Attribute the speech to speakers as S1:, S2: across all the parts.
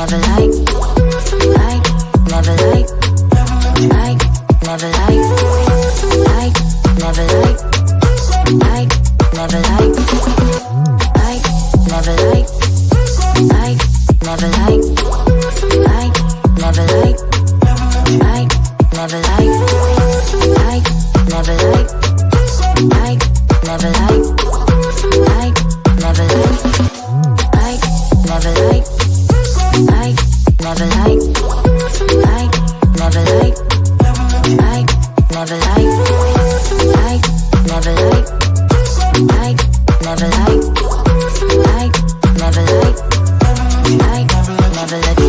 S1: never like, never like, never like, never like, never like, never like, never like, never like, never like, never like, never like, never like, never like, never like, never like, never like, never like, never like, never like, never let you.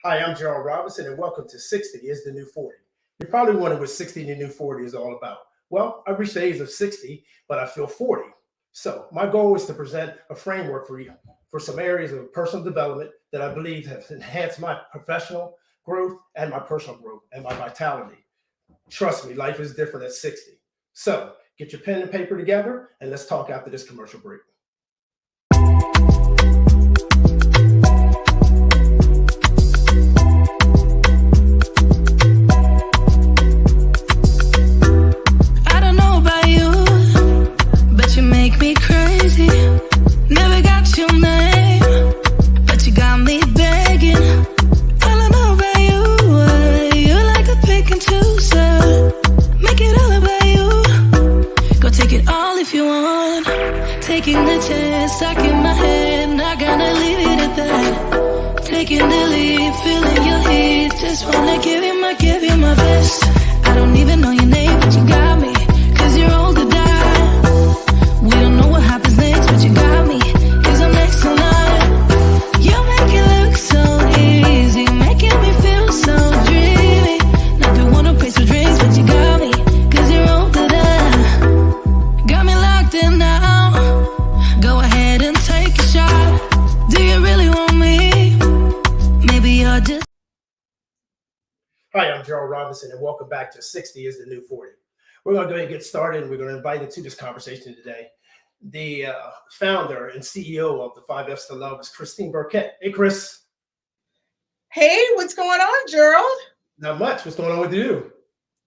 S2: Hi, I'm Gerald Robinson, and welcome to 60 is the New 40. You're probably wondering what 60 in the New 40 is all about. Well, I reached the age of 60, but I feel 40. So my goal is to present a framework for you for some areas of personal development that I believe have enhanced my professional growth and my personal growth and my vitality. Trust me, life is different at 60. So get your pen and paper together, and let's talk after this commercial break.
S1: Taking the chance, stuck in my head, not gonna leave it at that. Taking the lead, feeling your heat, just wanna give you my best. I don't even know your name, but you got me, cause you're old to die. We don't know what happens next, but you got me, cause I'm next in line. You make it look so easy, making me feel so dreamy. Not the one who pays for drinks, but you got me, cause you're old to die. Got me locked in now. Go ahead and take a shot. Do you really want me? Maybe you're just...
S2: Hi, I'm Gerald Robinson, and welcome back to 60 is the New 40. We're going to go ahead and get started, and we're going to invite into this conversation today the founder and CEO of the 5 F's to Love is Christine Burkett. Hey, Chris.
S3: Hey, what's going on, Gerald?
S2: Not much. What's going on with you?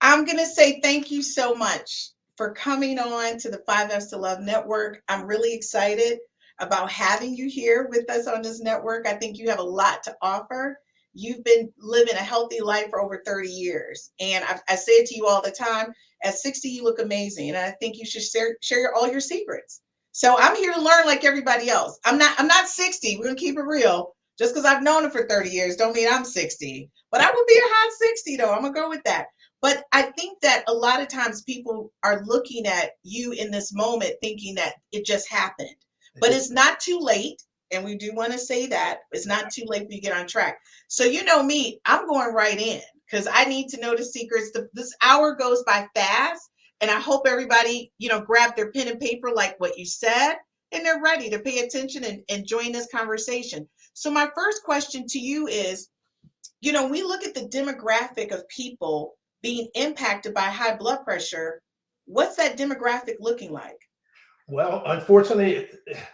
S3: I'm going to say thank you so much for coming on to the 5 F's to Love Network. I'm really excited about having you here with us on this network. I think you have a lot to offer. You've been living a healthy life for over 30 years. And I say it to you all the time, at 60, you look amazing. And I think you should share all your secrets. So I'm here to learn like everybody else. I'm not 60. We're going to keep it real. Just because I've known it for 30 years don't mean I'm 60. But I would be a hot 60, though. I'm going to go with that. But I think that a lot of times people are looking at you in this moment thinking that it just happened. But it's not too late. And we do want to say that. It's not too late for you to get on track. So you know me, I'm going right in because I need to know the secrets. This hour goes by fast. And I hope everybody, grab their pen and paper like what you said. And they're ready to pay attention and join this conversation. So my first question to you is, we look at the demographic of people being impacted by high blood pressure. What's that demographic looking like?
S2: Well, unfortunately,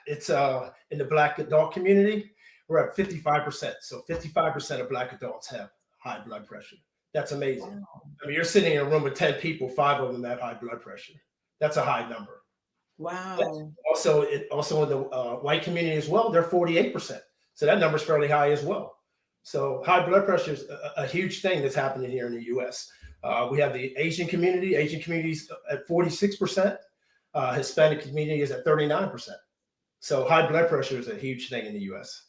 S2: it's in the Black adult community, we're at 55%. So 55% of Black adults have high blood pressure. That's amazing.
S3: Wow.
S2: I mean, you're sitting in a room with 10 people, 5 of them have high blood pressure. That's a high number.
S3: Wow.
S2: Also in the white community as well, they're 48%. So that number is fairly high as well. So high blood pressure is a huge thing that's happening here in the U.S. We have the Asian community. Asian communities at 46%. Hispanic community is at 39%. So high blood pressure is a huge thing in the U.S.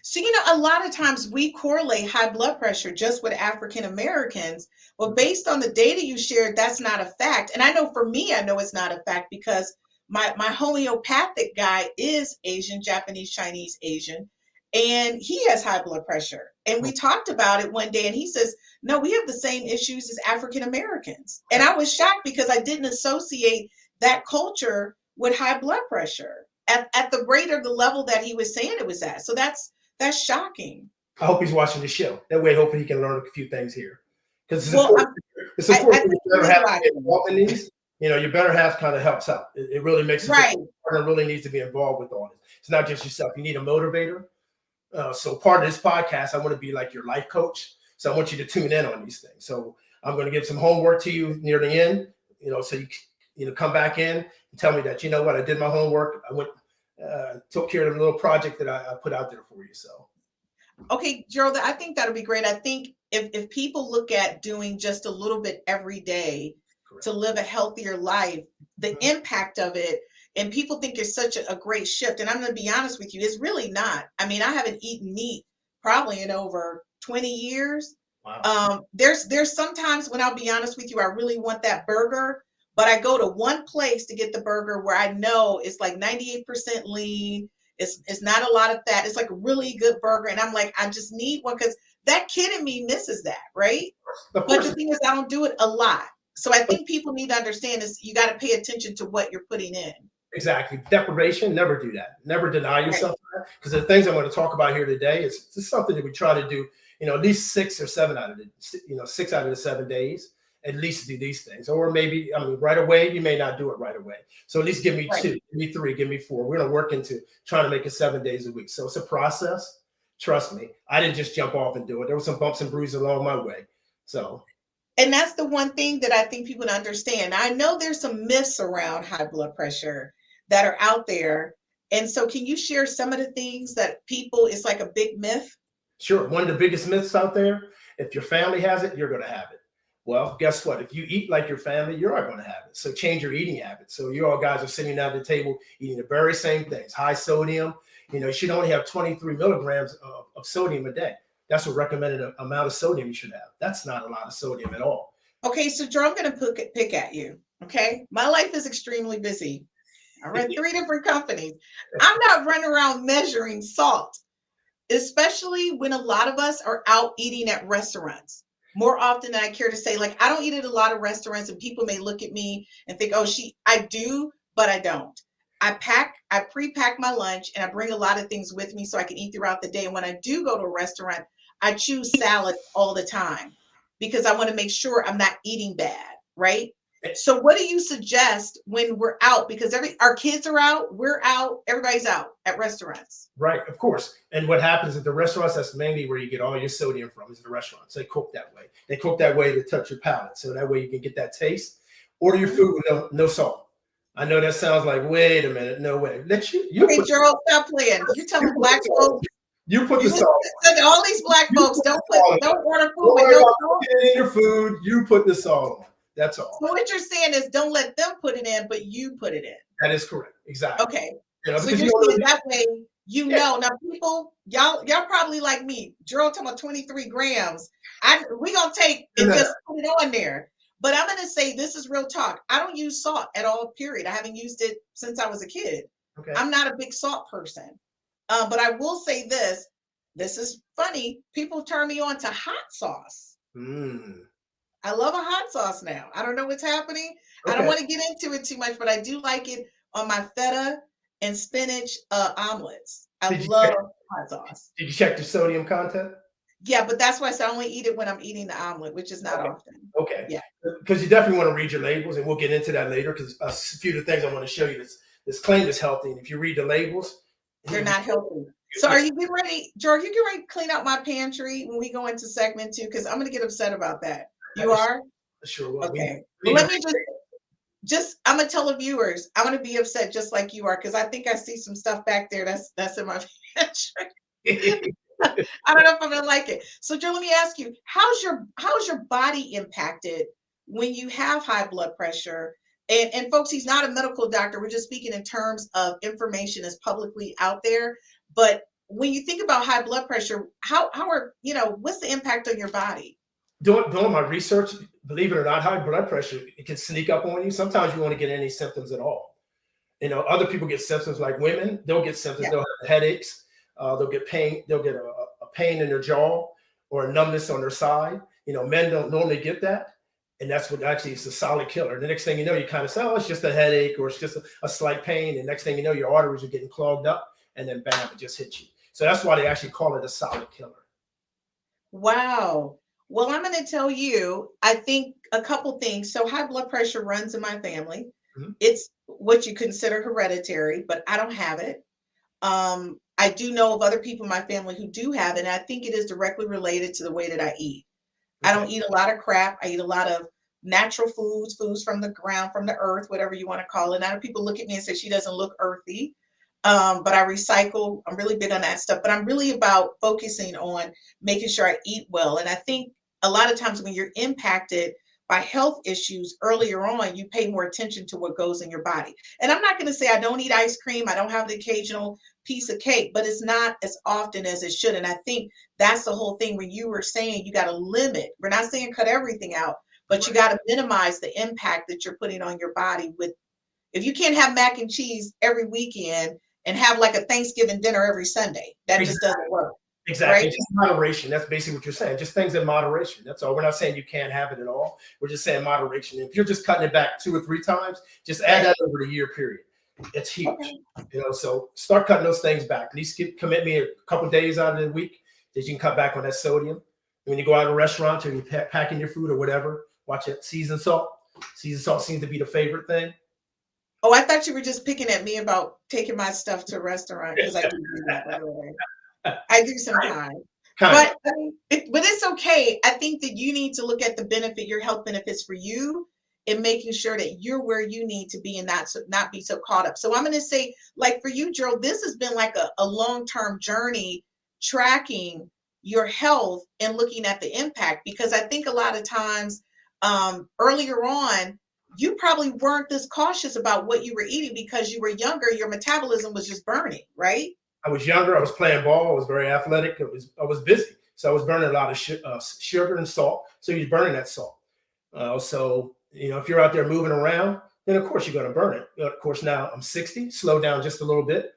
S3: So, a lot of times we correlate high blood pressure just with African Americans. But based on the data you shared, that's not a fact. And I know for me, I know it's not a fact because my homeopathic guy is Asian, Japanese, Chinese, Asian, and he has high blood pressure. And we talked about it one day and he says, no, we have the same issues as African Americans. And I was shocked because I didn't associate that culture with high blood pressure at the rate or the level that he was saying it was at. So that's shocking.
S2: I hope he's watching the show. That way, hopefully he can learn a few things here. Because
S3: well,
S2: it's
S3: I
S2: important
S3: think
S2: you
S3: it
S2: better
S3: is
S2: have
S3: a lot.
S2: to get involved in these. You know, your better half kind of helps out. It really makes a
S3: Right.
S2: difference. Partner really needs to be involved with all this. It's not just yourself. You need a motivator. So part of this podcast, I want to be like your life coach. So I want you to tune in on these things. So I'm going to give some homework to you near the end. You know, so you come back in and tell me that you know what, I did my homework. I went took care of the little project that I put out there for you. So
S3: Okay, Gerald, I think that'll be great. I think if people look at doing just a little bit every day
S2: correct.
S3: to live a healthier life, the
S2: Mhm.
S3: impact of it, and people think it's such a great shift. And I'm going to be honest with you, it's really not. I mean, I haven't eaten meat probably in over 20 years.
S2: Wow.
S3: There's sometimes when I'll be honest with you, I really want that burger, but I go to one place to get the burger where I know it's like 98% lean. It's not a lot of fat. It's like a really good burger. And I'm like, I just need one because that kid in me misses that, right?
S2: Of
S3: But
S2: course.
S3: the thing is, I don't do it a lot. So I think people need to understand is you got to pay attention to what you're putting in.
S2: Exactly. Deprivation, never do that. Never deny
S3: Right.
S2: yourself that. Because the things I'm going to talk about here today is just something that we try to do, you know, at least 6 out of the 7 days, at least do these things. Or maybe, I mean, right away, you may not do it right away. So at least give me
S3: Right.
S2: 2, give me 3, give me 4. We're going to work into trying to make it 7 days a week. So it's a process. Trust me. I didn't just jump off and do it. There were some bumps and bruises along my way. So
S3: And that's the one thing that I think people understand. I know there's some myths around high blood pressure that are out there. And so can you share some of the things that people, it's like a big myth?
S2: sure. One of the biggest myths out there, if your family has it, you're going to have it. Well, guess what? If you eat like your family, you're not going to have it. So change your eating habits. So you all guys are sitting down at the table eating the very same things, high sodium. You know, you should only have 23 milligrams of sodium a day. That's a recommended amount of sodium you should have. That's not a lot of sodium at all.
S3: Okay, so Joe, I'm going to pick at you. Okay. My life is extremely busy. I run 3 different companies. I'm not running around measuring salt, especially when a lot of us are out eating at restaurants. More often than I care to say, like I don't eat at a lot of restaurants, and people may look at me and think, oh, I do, but I don't. I pre-pack my lunch and I bring a lot of things with me so I can eat throughout the day. And when I do go to a restaurant, I choose salad all the time because I want to make sure I'm not eating bad, right? So what do you suggest when we're out? Because our kids are out, we're out, everybody's out at restaurants.
S2: Right, of course. And what happens at the restaurants, that's mainly where you get all your sodium from, is the restaurants. They cook that way. They cook that way to touch your palate. So that way you can get that taste. Order your food with no salt. I know that sounds like, wait a minute, no way.
S3: Okay, Gerald, stop playing. You're telling black folks.
S2: You put the salt.
S3: All these black folks don't order food with
S2: no
S3: no salt.
S2: Put it in your food. You put the salt on. That's all.
S3: So what you're saying is don't let them put it in, but you put it in.
S2: That is correct. Exactly.
S3: Okay.
S2: You know,
S3: So you're saying that way, know. Now people, y'all probably like me. Gerald talking about 23 grams. We gonna take and just put it on there. But I'm gonna say this is real talk. I don't use salt at all, period. I haven't used it since I was a kid.
S2: Okay.
S3: I'm not a big salt person. But I will say this is funny. People turn me on to hot sauce. I love a hot sauce now. I don't know what's happening. Okay. I don't want to get into it too much, but I do like it on my feta and spinach omelets. I love hot sauce.
S2: Did you check the sodium content?
S3: Yeah, but that's why I said I only eat it when I'm eating the omelet, which is not often.
S2: Okay.
S3: Yeah.
S2: Because you definitely want to read your labels, and we'll get into that later because a few of the things I want to show you this claim is healthy. And if you read the labels,
S3: they're not healthy. So are you getting ready, George? You get ready to clean out my pantry when we go into segment 2? Because I'm going to get upset about that. You are?
S2: Sure. Well,
S3: okay. Well, let me just I'm going to tell the viewers, I'm going to be upset just like you are because I think I see some stuff back there that's in my pantry. I don't know if I'm going to like it. So, Joe, let me ask you, how's your body impacted when you have high blood pressure? And folks, he's not a medical doctor. We're just speaking in terms of information that's publicly out there. But when you think about high blood pressure, how are, what's the impact on your body?
S2: Doing my research, believe it or not, high blood pressure, it can sneak up on you. Sometimes you won't get any symptoms at all. Other people get symptoms like women, they'll get symptoms, yeah. They'll have headaches, they'll get pain, they'll get a pain in their jaw or a numbness on their side. Men don't normally get that. And that's what actually is a solid killer. The next thing you know, you kind of say, oh, it's just a headache or it's just a slight pain. And next thing you know, your arteries are getting clogged up and then bam, it just hits you. So that's why they actually call it a solid killer.
S3: Wow. Well, I'm going to tell you, I think a couple things. So, high blood pressure runs in my family.
S2: Mhm.
S3: It's what you consider hereditary, but I don't have it. I do know of other people in my family who do have it, and I think it is directly related to the way that I eat. I
S2: Okay.
S3: don't eat a lot of crap. I eat a lot of natural foods, foods from the ground, from the earth, whatever you want to call it. Now people look at me and say she doesn't look earthy. But I recycle. I'm really big on that stuff. But I'm really about focusing on making sure I eat well. And I think a lot of times when you're impacted by health issues earlier on, you pay more attention to what goes in your body. And I'm not going to say I don't eat ice cream. I don't have the occasional piece of cake, but it's not as often as it should. And I think that's the whole thing when you were saying you got to limit. We're not saying cut everything out, but you got to minimize the impact that you're putting on your body with. If you can't have mac and cheese every weekend and have like a Thanksgiving dinner every Sunday, that just
S2: Exactly.
S3: doesn't work,
S2: Exactly.
S3: right?
S2: Just moderation. That's basically what you're saying. Just things in moderation. That's all. We're not saying you can't have it at all. We're just saying moderation. If you're just cutting it back 2 or 3 times, just add that over the year period. It's huge.
S3: Okay.
S2: So start cutting those things back. At least commit me a couple days out of the week that you can cut back on that sodium. When you go out to a restaurant or you're packing your food or whatever, watch it. Seasoned salt. Seasoned salt seems to be the favorite thing.
S3: Oh, I thought you were just picking at me about taking my stuff to a restaurant because I do that, by the way. I do sometimes.
S2: Kind of.
S3: But but it's okay. I think that you need to look at the benefit, your health benefits for you, and making sure that you're where you need to be and not be so caught up. So I'm going to say, like for you, Gerald, this has been like a long-term journey tracking your health and looking at the impact, because I think a lot of times earlier on, you probably weren't this cautious about what you were eating because you were younger. Your metabolism was just burning, right?
S2: I was younger. I was playing ball. I was very athletic. I was busy, so I was burning a lot of sugar and salt. So you're burning that salt. So if you're out there moving around, then of course you're going to burn it. Of course, now I'm 60. Slow down just a little bit.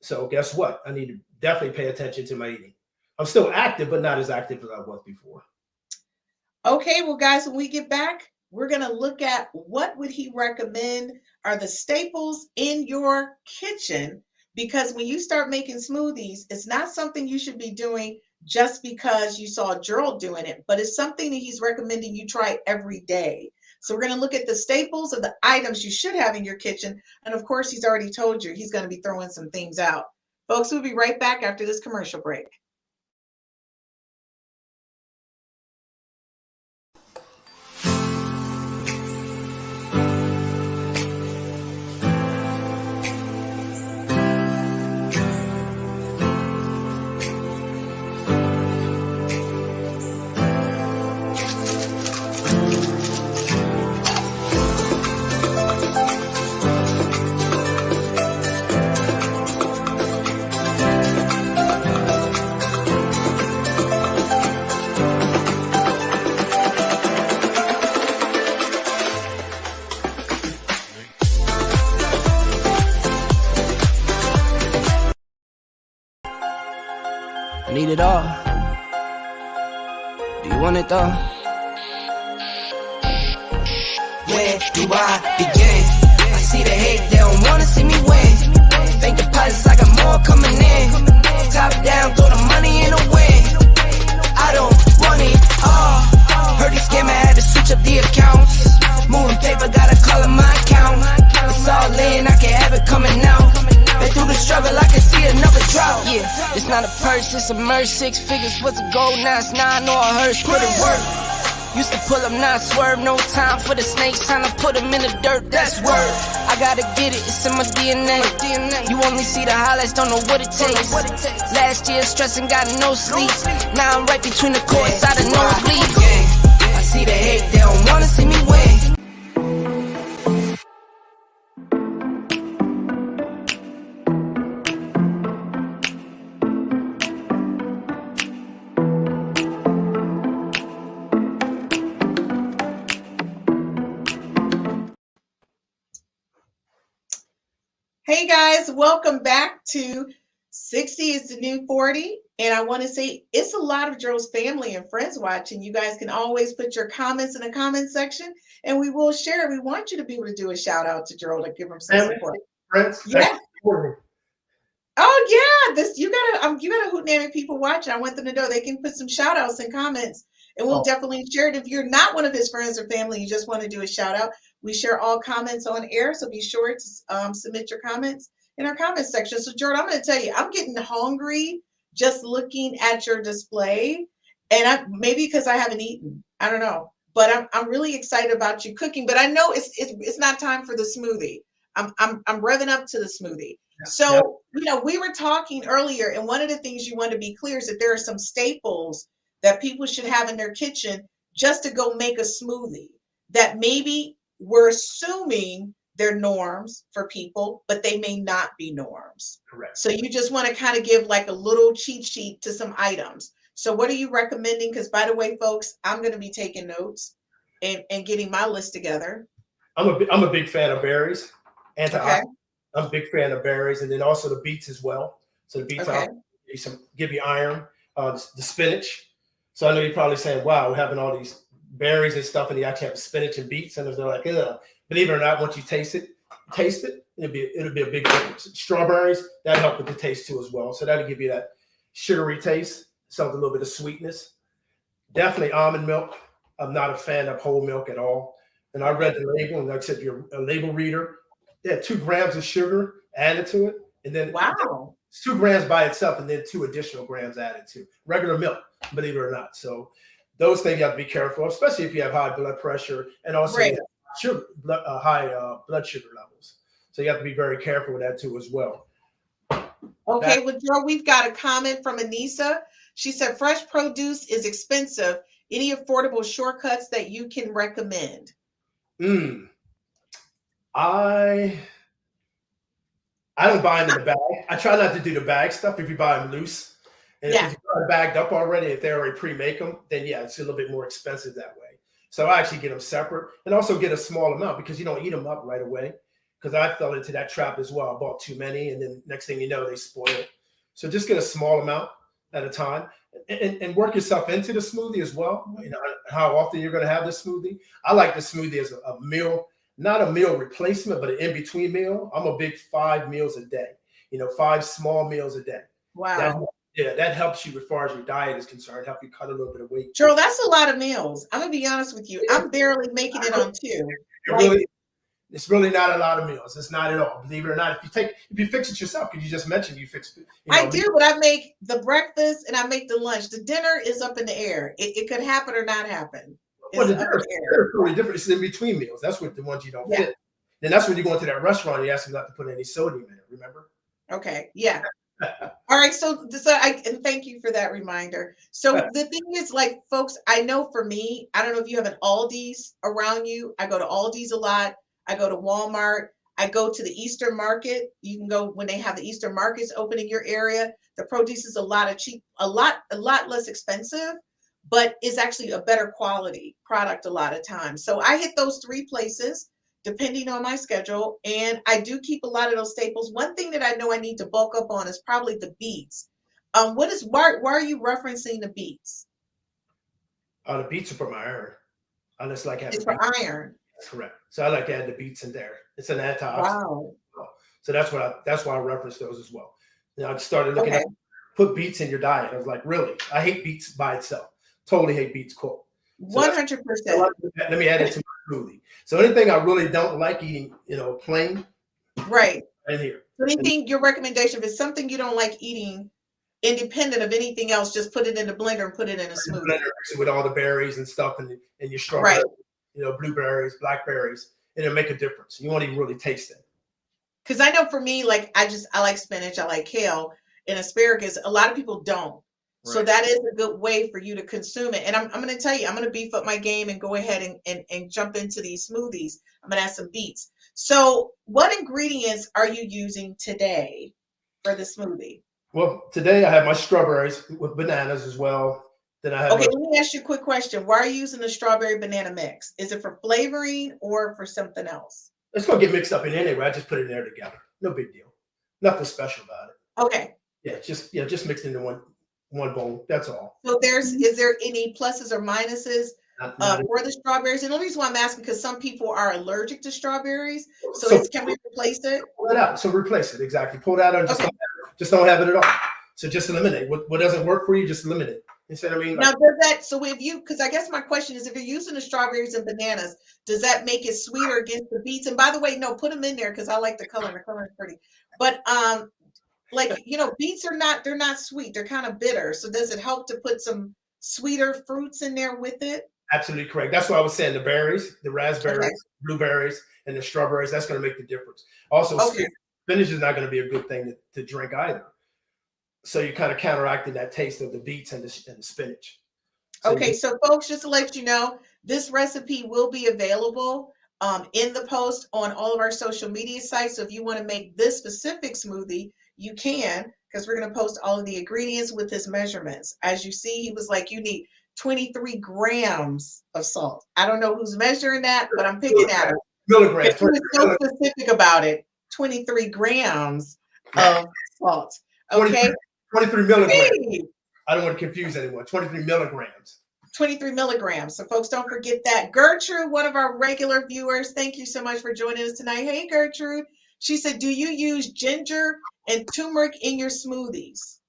S2: So guess what? I need to definitely pay attention to my eating. I'm still active, but not as active as I was before.
S3: Okay, well, guys, when we get back, we're going to look at what would he recommend are the staples in your kitchen, because when you start making smoothies, it's not something you should be doing just because you saw Gerald doing it, but it's something that he's recommending you try every day. So we're going to look at the staples of the items you should have in your kitchen. And of course, he's already told you he's going to be throwing some things out. Folks, we'll be right back after this commercial break.
S4: I need it all. Do you want it though? Where do I begin? I see the hate, they don't wanna see me win. Bank deposits, I got more coming in. Top down, throw the money in the wind. I don't want it all. Heard he scammer, had to switch up the accounts. Moving paper, gotta call it my account. It's all in, I can have it coming out. Been through the struggle, I can see another drought. Yeah, it's not a purse, it's a merge. 6 figures was a goal, now it's 9 or a hearse. Put it work. Used to pull up, not swerve. No time for the snakes, time to put them in the dirt. That's word. I gotta get it, it's in my DNA. You only see the highlights, don't know what it takes. Last year stressing, got no sleep. Now I'm right between the courts, out of nosebleeds. I see the hate, they don't wanna see me win.
S3: Hey guys, welcome back to 60 is the New 40. And I want to say it's a lot of Gerald's family and friends watching. You guys can always put your comments in the comment section and we will share. We want you to be able to do a shout out to Gerald and give him some support.
S2: Friends,
S3: Yeah. Oh yeah, this you gotta hootenanny people watching. I want them to know they can put some shout outs and comments And we'll
S2: Oh,
S3: definitely share it. If you're not one of his friends or family, you just want to do a shout out. We share all comments on air, so be sure to submit your comments in our comment section. So, Gerald, I'm going to tell you, I'm getting hungry just looking at your display, and maybe because I haven't eaten, I don't know, but I'm really excited about you cooking. But I know it's not time for the smoothie. I'm revving up to the smoothie.
S2: yeah.
S3: So, we were talking earlier, and one of the things you want to be clear is that there are some staples that people should have in their kitchen just to go make a smoothie that maybe we're assuming they're norms for people, but they may not be norms.
S2: Correct.
S3: So you just want to kind of give like a little cheat sheet to some items. So what are you recommending? Because by the way, folks, I'm going to be taking notes and getting my list together.
S2: I'm a big fan of berries.
S3: Okay.
S2: I'm a big fan of berries, and then also the beets as well. So the beets give you iron. The spinach. So I know you're probably saying, "Wow, we're having all these berries and stuff, and you actually have spinach and beets." And they're like, "Ugh." Believe it or not, once you taste it, it'll be a big difference. Strawberries, that help with the taste too as well. So that'll give you that sugary taste, something a little bit of sweetness. Definitely almond milk. I'm not a fan of whole milk at all. And I read the label, and like I said, if you're a label reader, 2 grams of sugar added to it, and then
S3: Wow.
S2: it's 2 grams by itself, and then 2 additional grams added to regular milk. Believe it or not. So those things you have to be careful, especially if you have high blood pressure and also
S3: Right.
S2: high blood sugar levels. So you have to be very careful with that too as well.
S3: Okay, well, Joe, we've got a comment from Anissa. She said, fresh produce is expensive. Any affordable shortcuts that you can recommend?
S2: I don't buy them in the bag. I try not to do the bag stuff if you buy them loose. And if you buy them bagged up already, if they already pre-make them, then yeah, it's a little bit more expensive that way. So I actually get them separate and also get a small amount because you don't eat them up right away. Because I fell into that trap as well. I bought too many, and then next thing you know, they spoil. So just get a small amount at a time, and work yourself into the smoothie as well. You know how often you're going to have the smoothie. I like the smoothie as a meal, not a meal replacement, but an in-between meal. I'm a big 5 meals a day. 5 small meals a day.
S3: Wow.
S2: That helps you as far as your diet is concerned. Help you cut a little bit of weight.
S3: Gerald, that's a lot of meals. I'm gonna be honest with you. I'm barely making it on 2.
S2: It's really not a lot of meals. It's not at all. Believe it or not, if you fix it yourself, because you just mentioned you fix it.
S3: I do, but I make the breakfast and I make the lunch. The dinner is up in the air. It could happen or not happen.
S2: Well, the dinner is totally different. It's in between meals. That's what the ones you don't fit. Then that's when you go into that restaurant and you ask them not to put any sodium in it. Remember?
S3: Okay. Yeah. All right. And thank you for that reminder. So the thing is, like, folks, I know for me, I don't know if you have an Aldi's around you. I go to Aldi's a lot. I go to Walmart. I go to the Easter market. You can go when they have the Easter markets open in your area. The produce is a lot less expensive, but is actually a better quality product a lot of times. So I hit those 3 places depending on my schedule, and I do keep a lot of those staples. One thing that I know I need to bulk up on is probably the beets. Why are you referencing the beets?
S2: The beets are for my iron. I just like having
S3: it's for iron.
S2: That's correct. So I like to add the beets in there. It's an antioxidant.
S3: Wow.
S2: So that's why I reference those as well. I started looking at put beets in your diet. I was like, really? I hate beets by itself. Totally hate beets cooked.
S3: 100%.
S2: Let me add it to my smoothie. So anything I really don't like eating, plain.
S3: Right.
S2: Right here.
S3: Anything, your recommendation, if it's something you don't like eating, independent of anything else, just put it in a blender and put it in a smoothie.
S2: Mix it with all the berries and stuff and your strawberries, blueberries, blackberries, and it'll make a difference. You won't even really taste it.
S3: Because I know for me, like I like spinach, I like kale and asparagus. A lot of people don't. Right. So that is a good way for you to consume it. And I'm going to tell you, I'm going to beef up my game and go ahead and jump into these smoothies. I'm going to add some beets. So what ingredients are you using today for the smoothie?
S2: Well, today I have my strawberries with bananas as well. Then I have
S3: let me ask you a quick question. Why are you using the strawberry banana mix? Is it for flavoring or for something else?
S2: It's going to get mixed up in anyway. I just put it in there together. No big deal. Nothing special about it.
S3: Okay.
S2: Yeah, just mixed into one bowl. That's all.
S3: So is there any pluses or minuses for the strawberries? And the only reason why I'm asking because some people are allergic to strawberries. So can we replace it?
S2: Pull it out. So replace it. Exactly. Pull it out and just don't have it at all. So just eliminate what doesn't work for you. Just eliminate Instead, I mean, like,
S3: Now, does that, so if you, because I guess my question is, if you're using the strawberries and bananas, does that make it sweeter against the beets? And by the way, no, put them in there because I like the color and the color is pretty. But like, beets are not, they're not sweet. They're kind of bitter. So does it help to put some sweeter fruits in there with it?
S2: absolutely correct. That's what I was saying. The berries, the
S3: Okay.
S2: raspberries, blueberries, and the strawberries, that's going to make the difference. Also,
S3: Okay.
S2: spinach is not going to be a good thing to drink either. So you're kind of counteracting that taste of the beets and the spinach. So
S3: Okay, so folks, just to let you know, this recipe will be available in the post on all of our social media sites. So if you want to make this specific smoothie, you can, because we're going to post all of the ingredients with his measurements. As you see, he was like, you need 23 grams of salt. I don't know who's measuring that, but I'm picking at him.
S2: milligrams,
S3: He was so specific about it. 23 grams of salt. Okay.
S2: 23 milligrams.
S3: Hey.
S2: I don't want to confuse anyone. 23 milligrams.
S3: 23 milligrams. So folks, don't forget that. Gertrude, one of our regular viewers, thank you so much for joining us tonight. Hey, Gertrude. She said, do you use ginger and turmeric in your smoothies?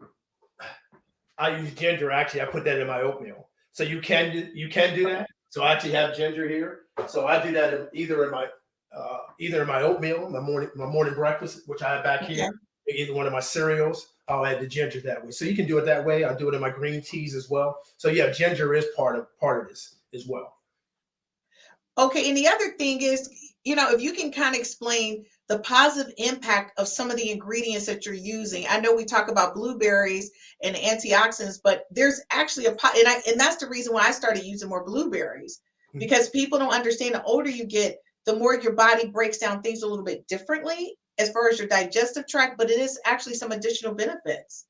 S2: I use ginger. Actually, I put that in my oatmeal. So you can do that. So I actually have ginger here. So I do that either in my oatmeal, my morning breakfast, which I have back here, either one of my cereals. I'll add the ginger that way. So you can do it that way. I do it in my green teas as well. So yeah, ginger is part of this as well.
S3: Okay, and the other thing is, if you can kind of explain the positive impact of some of the ingredients that you're using. I know we talk about blueberries and antioxidants, but there's actually and that's the reason why I started using more blueberries, because people don't understand the older you get, the more your body breaks down things a little bit differently as far as your digestive tract, but it is actually some additional benefits.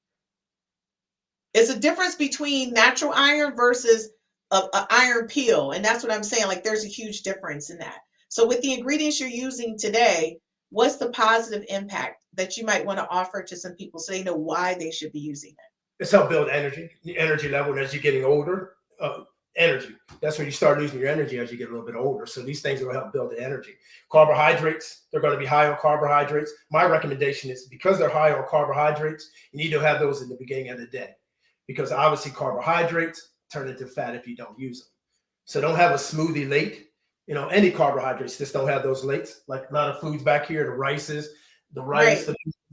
S3: It's a difference between natural iron versus a iron pill. And that's what I'm saying. Like, there's a huge difference in that. So with the ingredients you're using today, what's the positive impact that you might want to offer to some people so they know why they should be using it?
S2: It's help build the energy level. And as you're getting older, energy. That's when you start losing your energy as you get a little bit older. So these things will help build the energy. Carbohydrates, they're going to be high on carbohydrates. My recommendation is, because they're high on carbohydrates, you need to have those in the beginning of the day, because obviously carbohydrates turn into fat if you don't use them. So don't have a smoothie late. Any carbohydrates, just don't have those late. Like a lot of foods back here, the rice,
S3: Right.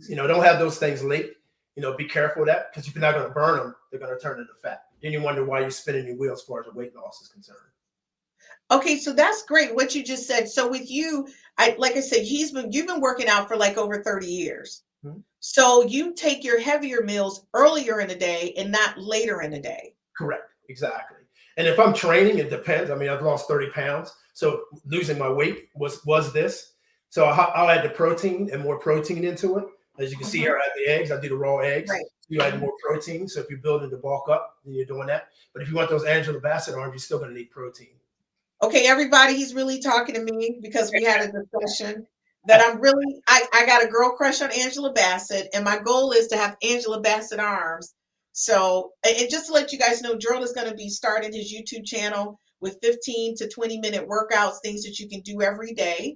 S2: don't have those things late. Be careful of that, because if you're not going to burn them, they're going to turn into fat. Then you wonder why you're spinning your wheels as far as the weight loss is concerned.
S3: Okay, so that's great what you just said. So with you, like I said, you've been working out for like over 30 years.
S2: Mm-hmm.
S3: So you take your heavier meals earlier in the day and not later in the day.
S2: Correct. Exactly. And if I'm training, it depends. I mean, I've lost 30 pounds. So losing my weight was this. So I'll add the protein and more protein into it. As you can see here, I add the eggs. I do the raw eggs.
S3: Right.
S2: You add more protein. So if you're building the bulk up, then you're doing that. But if you want those Angela Bassett arms, you're still going to need protein.
S3: Okay, everybody, he's really talking to me because we had a discussion that I got a girl crush on Angela Bassett, and my goal is to have Angela Bassett arms. So, and just to let you guys know, Gerald is going to be starting his YouTube channel with 15 to 20-minute workouts, things that you can do every day,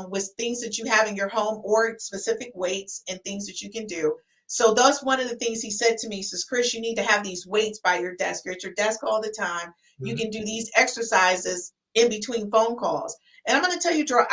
S3: with things that you have in your home or specific weights and things that you can do. So that's one of the things he said to me. He says, Chris, you need to have these weights by your desk. You're at your desk all the time. Mm-hmm. You can do these exercises in between phone calls. And I'm going to tell you, Gerald,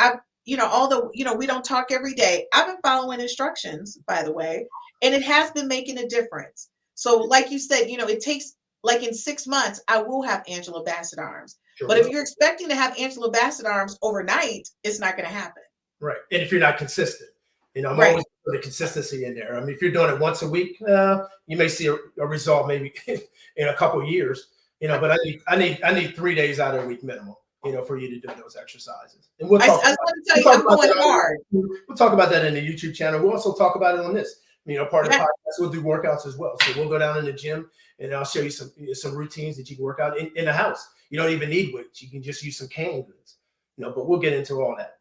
S3: although, we don't talk every day, I've been following instructions, by the way, and it has been making a difference. So like you said, it takes, like, in 6 months, I will have Angela Bassett arms. Sure. But if you're expecting to have Angela Bassett arms overnight, it's not going to happen.
S2: Right. And if you're not consistent, I'm
S3: right.
S2: always putting consistency in there. I mean, if you're doing it once a week, you may see a result maybe in a couple of years, but I need 3 days out of the week minimum, for you to do those exercises. And we'll talk
S3: I'm going hard.
S2: We'll talk about that in the YouTube channel. We'll also talk about it on this. Part of the podcast, we'll do workouts as well. So we'll go down in the gym and I'll show you some routines that you can work out in the house. You don't even need weights. You can just use some canned goods, but we'll get into all that.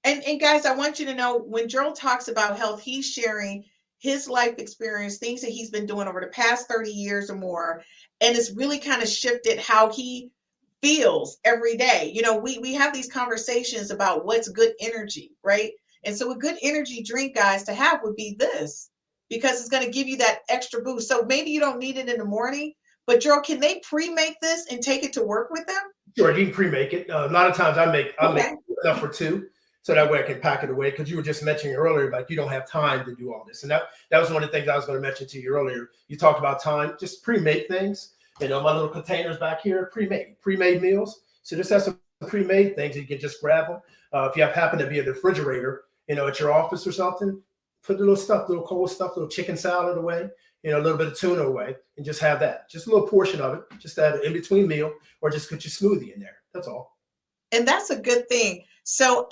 S3: And guys, I want you to know, when Gerald talks about health, he's sharing his life experience, things that he's been doing over the past 30 years or more. And it's really kind of shifted how he feels every day. We have these conversations about what's good energy, right? And so a good energy drink, guys, to have would be this, because it's going to give you that extra boost. So maybe you don't need it in the morning, But Gerald, can they pre-make this and take it to work with them?
S2: Sure, you can pre-make it. A lot of times I make
S3: Okay.
S2: enough for two, so that way I can pack it away. Because you were just mentioning earlier, like you don't have time to do all this, and that was one of the things I was going to mention to you earlier. You talked about time, just pre-make things. My little containers back here, pre-made meals. So just have some pre-made things, you can just grab them. If you happen to be a refrigerator, at your office or something, put the little stuff, little cold stuff, little chicken salad away, a little bit of tuna away, and just have that. Just a little portion of it, just that in between meal, or just put your smoothie in there. That's all.
S3: And that's a good thing. So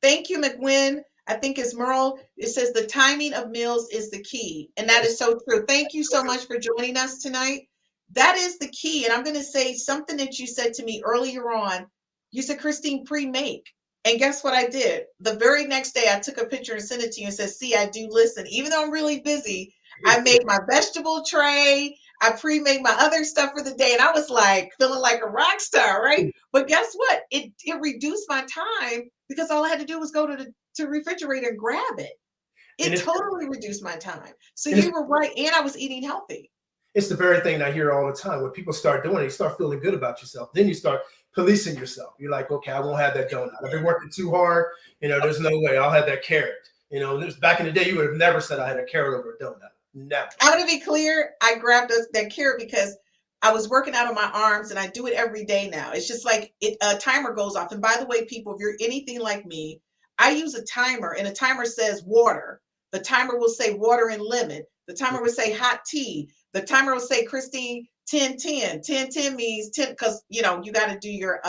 S3: thank you, McWin. I think it's Merle. It says the timing of meals is the key. And that is so true. Thank you so much for joining us tonight. That is the key. And I'm going to say something that you said to me earlier on. You said, Christine, pre-make. And guess what I did? The very next day, I took a picture and sent it to you and said, see, I do listen. Even though I'm really busy, I made my vegetable tray. I pre-made my other stuff for the day. And I was like, feeling like a rock star, right? But guess what? It reduced my time because all I had to do was go to the refrigerator and grab it. It totally reduced my time. So you were right. And I was eating healthy.
S2: It's the very thing I hear all the time. When people start doing it, you start feeling good about yourself. Then you start policing yourself. You're like, okay, I won't have that donut. I've been working too hard. There's no way I'll have that carrot. Back in the day, you would have never said I had a carrot over a donut. Never.
S3: I'm going to be clear. I grabbed that carrot because I was working out on my arms, and I do it every day now. It's just like a timer goes off. And by the way, people, if you're anything like me, I use a timer, and a timer says water. The timer will say water and lemon. The timer will say hot tea. The timer will say, Christine, 10-10. 10-10 means 10 because, you got to do your,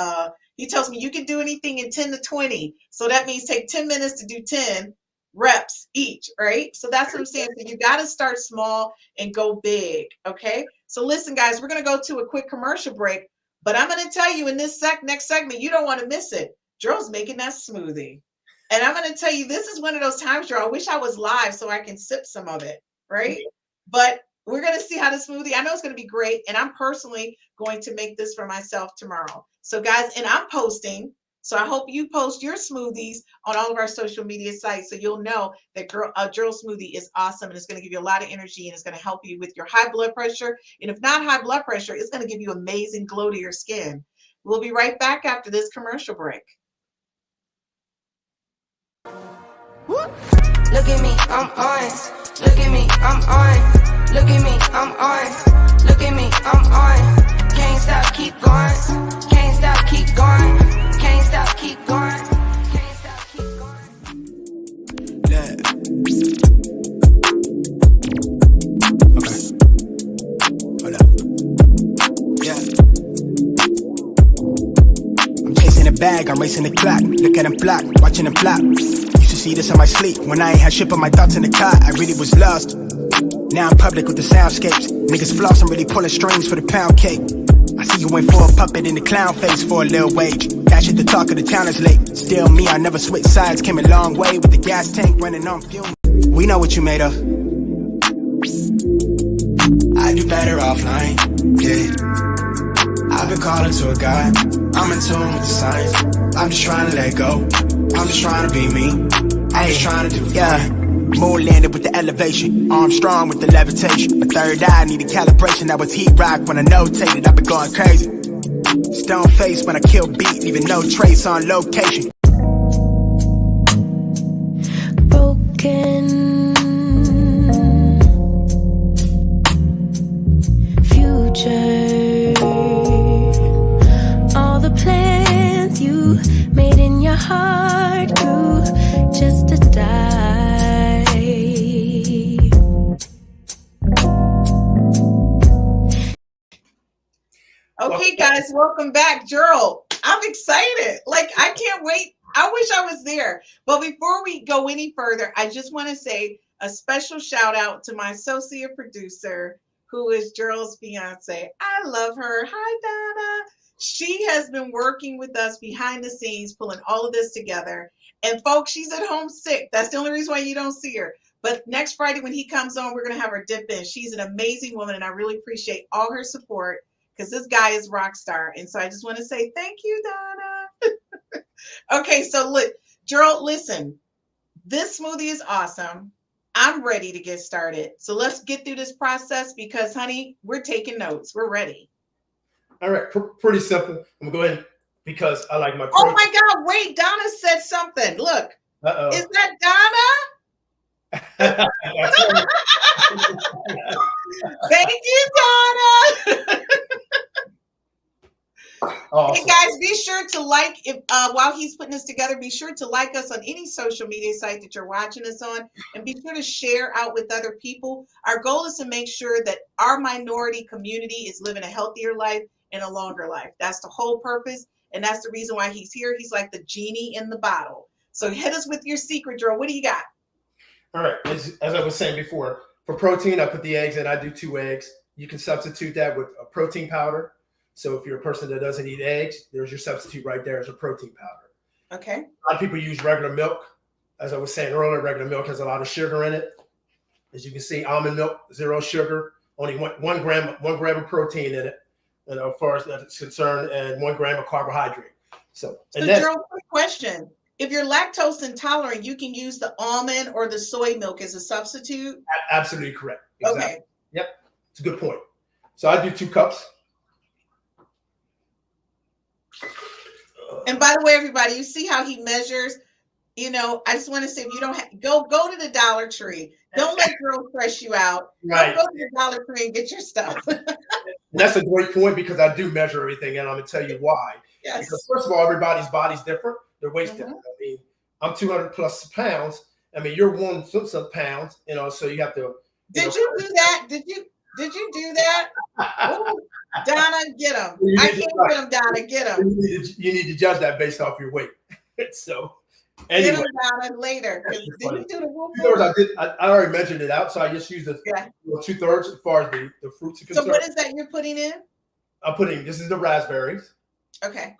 S3: he tells me you can do anything in 10 to 20. So that means take 10 minutes to do 10 reps each, right? So that's what I'm saying. So you got to start small and go big, okay? So listen, guys, we're going to go to a quick commercial break, but I'm going to tell you in this next segment, you don't want to miss it. Gerald's making that smoothie. And I'm going to tell you, this is one of those times, Gerald, I wish I was live so I can sip some of it, right? But we're going to see how the smoothie, I know it's going to be great. And I'm personally going to make this for myself tomorrow. So guys, and I'm posting. So I hope you post your smoothies on all of our social media sites so you'll know that Gerald smoothie is awesome and it's going to give you a lot of energy and it's going to help you with your high blood pressure. And if not high blood pressure, it's going to give you amazing glow to your skin. We'll be right back after this commercial break.
S4: Look at me, I'm on. Look at me, I'm on. Look at me, I'm on. Look at me, I'm on. Can't stop, keep going. Can't stop, keep going. Can't stop, keep going. Can't stop, keep going.
S5: Yeah. Okay. Hold up. Yeah. I'm chasing a bag, I'm racing the clock. Look at him block, watching him flop. Used to see this in my sleep. When I ain't had shit on my thoughts in the car, I really was lost. Now I'm public with the soundscapes. Niggas floss, I'm really pulling strings for the pound cake. I see you went for a puppet in the clown face for a little wage. That shit, the talk of the town is late. Still me, I never switch sides. Came a long way with the gas tank running on fume. We know what you made of. I do better offline, yeah. I've been calling to a God. I'm in tune with the signs. I'm just trying to let go. I'm just trying to be me. I'm just trying to do fine. Moon landed with the elevation, Armstrong with the levitation. My third eye needed calibration. That was heat rock when I notated. I've been going crazy. Stone face when I kill beat, leaving no trace on location.
S1: Broken future. All the plans you made in your heart grew just to die.
S3: Okay, guys, welcome back. Gerald, I'm excited. Like, I can't wait. I wish I was there. But before we go any further, I just want to say a special shout out to my associate producer, who is Gerald's fiance. I love her. Hi, Donna. She has been working with us behind the scenes, pulling all of this together. And folks, she's at home sick. That's the only reason why you don't see her. But next Friday when he comes on, we're going to have her dip in. She's an amazing woman, and I really appreciate all her support because this guy is rock star. And so I just want to say thank you, Donna. Okay, so look, Gerald, listen, this smoothie is awesome. I'm ready to get started. So let's get through this process because, honey, we're taking notes. We're ready.
S2: All right, pretty simple. I'm going to go ahead because I like my
S3: Oh
S2: protein.
S3: my God, wait, Donna said something. Look,
S2: Uh-oh.
S3: is that Donna? Thank you, Donna.
S2: Awesome.
S3: Hey guys, be sure to like if while he's putting this together, be sure to like us on any social media site that you're watching us on, and be sure to share out with other people. Our goal is to make sure that our minority community is living a healthier life and a longer life. That's the whole purpose, and that's the reason why he's here. He's like the genie in the bottle. So hit us with your secret, Gerald. What do you got?
S2: All right, as I was saying before, for protein, I put the eggs in. I do 2 eggs. You can substitute that with a protein powder. So if you're a person that doesn't eat eggs, there's your substitute right there as a protein powder.
S3: Okay.
S2: A lot of people use regular milk. As I was saying earlier, regular milk has a lot of sugar in it. As you can see, almond milk, 0 sugar, only one gram of protein in it, as far as that's concerned, and 1 gram of carbohydrate. So
S3: Gerald, quick question. If you're lactose intolerant, you can use the almond or the soy milk as a substitute?
S2: Absolutely correct. Exactly.
S3: Okay.
S2: Yep. It's a good point. So I do 2 cups.
S3: And by the way, everybody, you see how he measures? You know, I just want to say, if you don't go to the Dollar Tree. Don't let girls stress you out.
S2: Right.
S3: Go to the Dollar Tree and get your stuff.
S2: That's a great point because I do measure everything, and I'm going to tell you why.
S3: Yes.
S2: Because first of all, everybody's body's different. Their weight's different. I mean, I'm 200 plus pounds. I mean, you're 1 some pounds, so you have to.
S3: Did you do that? Did you do that? Ooh, Donna, get him. I can't get him, Donna. Get him.
S2: You need to judge that based off your weight. So, anyway.
S3: Get him, Donna, later. Did you do the whoop?
S2: I already measured it out, so I just used the 2/3 as far as the fruits are concerned.
S3: So what is that you're putting in?
S2: I'm putting, this is the raspberries.
S3: Okay.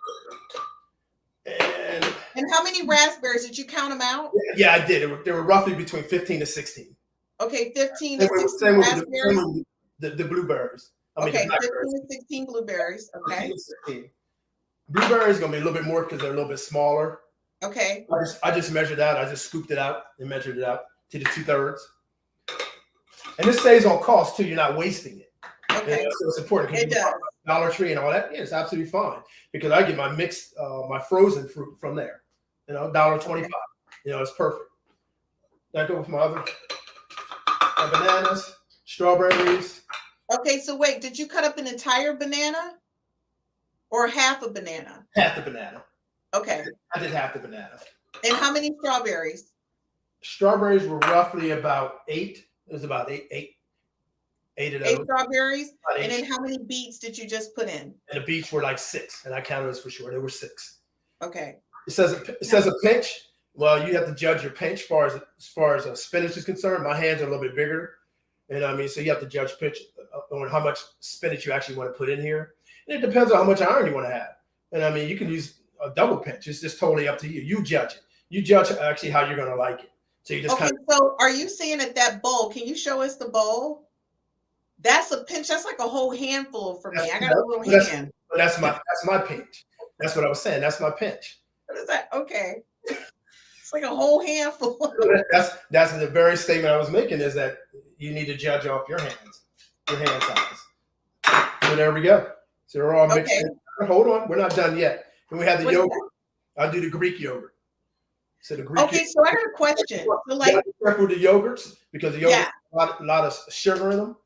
S2: And
S3: how many raspberries? Did you count them out?
S2: Yeah, I did. They were roughly between 15 to 16.
S3: Okay, 15 to 16
S2: same
S3: raspberries.
S2: with the blueberries.
S3: Okay, 15 to 16 blueberries. Okay.
S2: 16. Blueberries going to be a little bit more because they're a little bit smaller.
S3: Okay.
S2: I just measured out. I just scooped it out and measured it out to the 2/3. And this saves on cost too. You're not wasting it.
S3: Okay.
S2: So it's important.
S3: It does.
S2: Dollar Tree and all that. Yeah, it's absolutely fine because I get my mixed, my frozen fruit from there. $1.25. It's perfect. I go with my other bananas, strawberries.
S3: Okay, so wait, did you cut up an entire banana or half a banana?
S2: Half the banana.
S3: Okay.
S2: I did half the banana.
S3: And how many strawberries?
S2: Strawberries were roughly about 8. It was about eight of those.
S3: 8 strawberries.
S2: About 8.
S3: And then how many beets did you just put in?
S2: And the beets were like 6, and I counted those for sure. There were 6.
S3: Okay.
S2: It says a pinch. Well, you have to judge your pinch as far as spinach is concerned. My hands are a little bit bigger, so you have to judge pinch on how much spinach you actually want to put in here. And it depends on how much iron you want to have. And you can use a double pinch. It's just totally up to you. You judge it. You judge actually how you're going to like it. So you just
S3: So are you saying that bowl? Can you show us the bowl? That's a pinch. That's like a whole handful for me. I got a little hand.
S2: But that's my pinch. That's what I was saying. That's my pinch.
S3: What is that? Okay. It's like a whole handful.
S2: That's the very statement I was making, is that you need to judge off your hand size. So there we go. So they're all mixed in. Hold on, we're not done yet. And we have the yogurt. I'll do the Greek yogurt. So the Greek.
S3: Okay, so I got a question. So
S2: like, careful with the yogurts because the yogurt has a lot of sugar in them,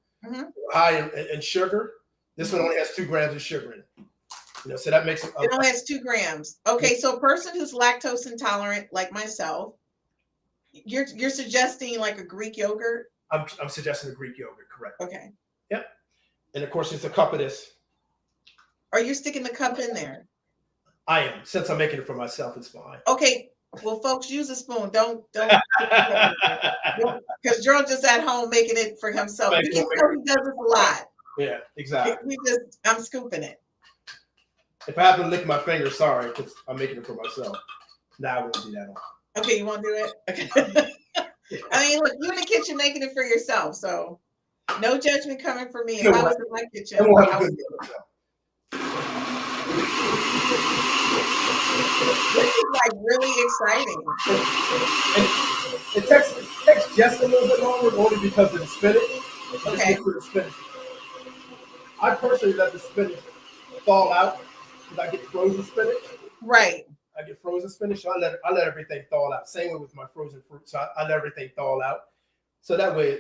S2: high in sugar. This one only has 2 grams of sugar in it. So that makes it.
S3: It only has 2 grams. Okay, so a person who's lactose intolerant, like myself, you're suggesting like a Greek yogurt?
S2: I'm suggesting a Greek yogurt, correct?
S3: Okay.
S2: Yep. And of course, it's a cup of this.
S3: Are you sticking the cup in there?
S2: I am. Since I'm making it for myself, it's fine.
S3: Okay. Well, folks, use a spoon. Don't. Because Gerald just at home making it for himself. You can tell he does this a lot.
S2: Yeah, exactly.
S3: I'm scooping it.
S2: If I happen to lick my finger, sorry, because I'm making it for myself. Nah, I won't do that.
S3: Okay, you won't do it? Okay. Look, you're in the kitchen making it for yourself, so no judgment coming from me. If I was in my kitchen, I would. This is like really exciting.
S2: It takes just a little bit longer, only because of the spinach. You just
S3: Okay.
S2: look for the spinach. I personally let the spinach thaw out because I get frozen spinach.
S3: Right.
S2: I get frozen spinach, so I let everything thaw out. Same way with my frozen fruit, so I let everything thaw out. So that way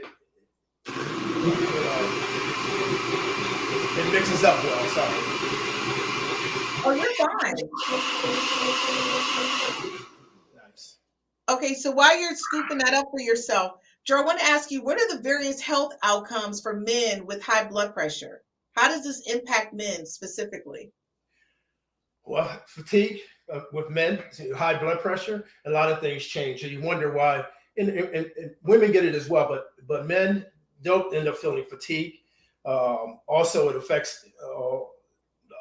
S2: it mixes up well. Sorry.
S3: Oh, you're fine.
S2: Nice.
S3: Okay, so while you're scooping that up for yourself, Joe, I want to ask you, what are the various health outcomes for men with high blood pressure? How does this impact men specifically?
S2: Well, fatigue with men, high blood pressure, a lot of things change. So you wonder why, and women get it as well, but men don't end up feeling fatigue. Also, it affects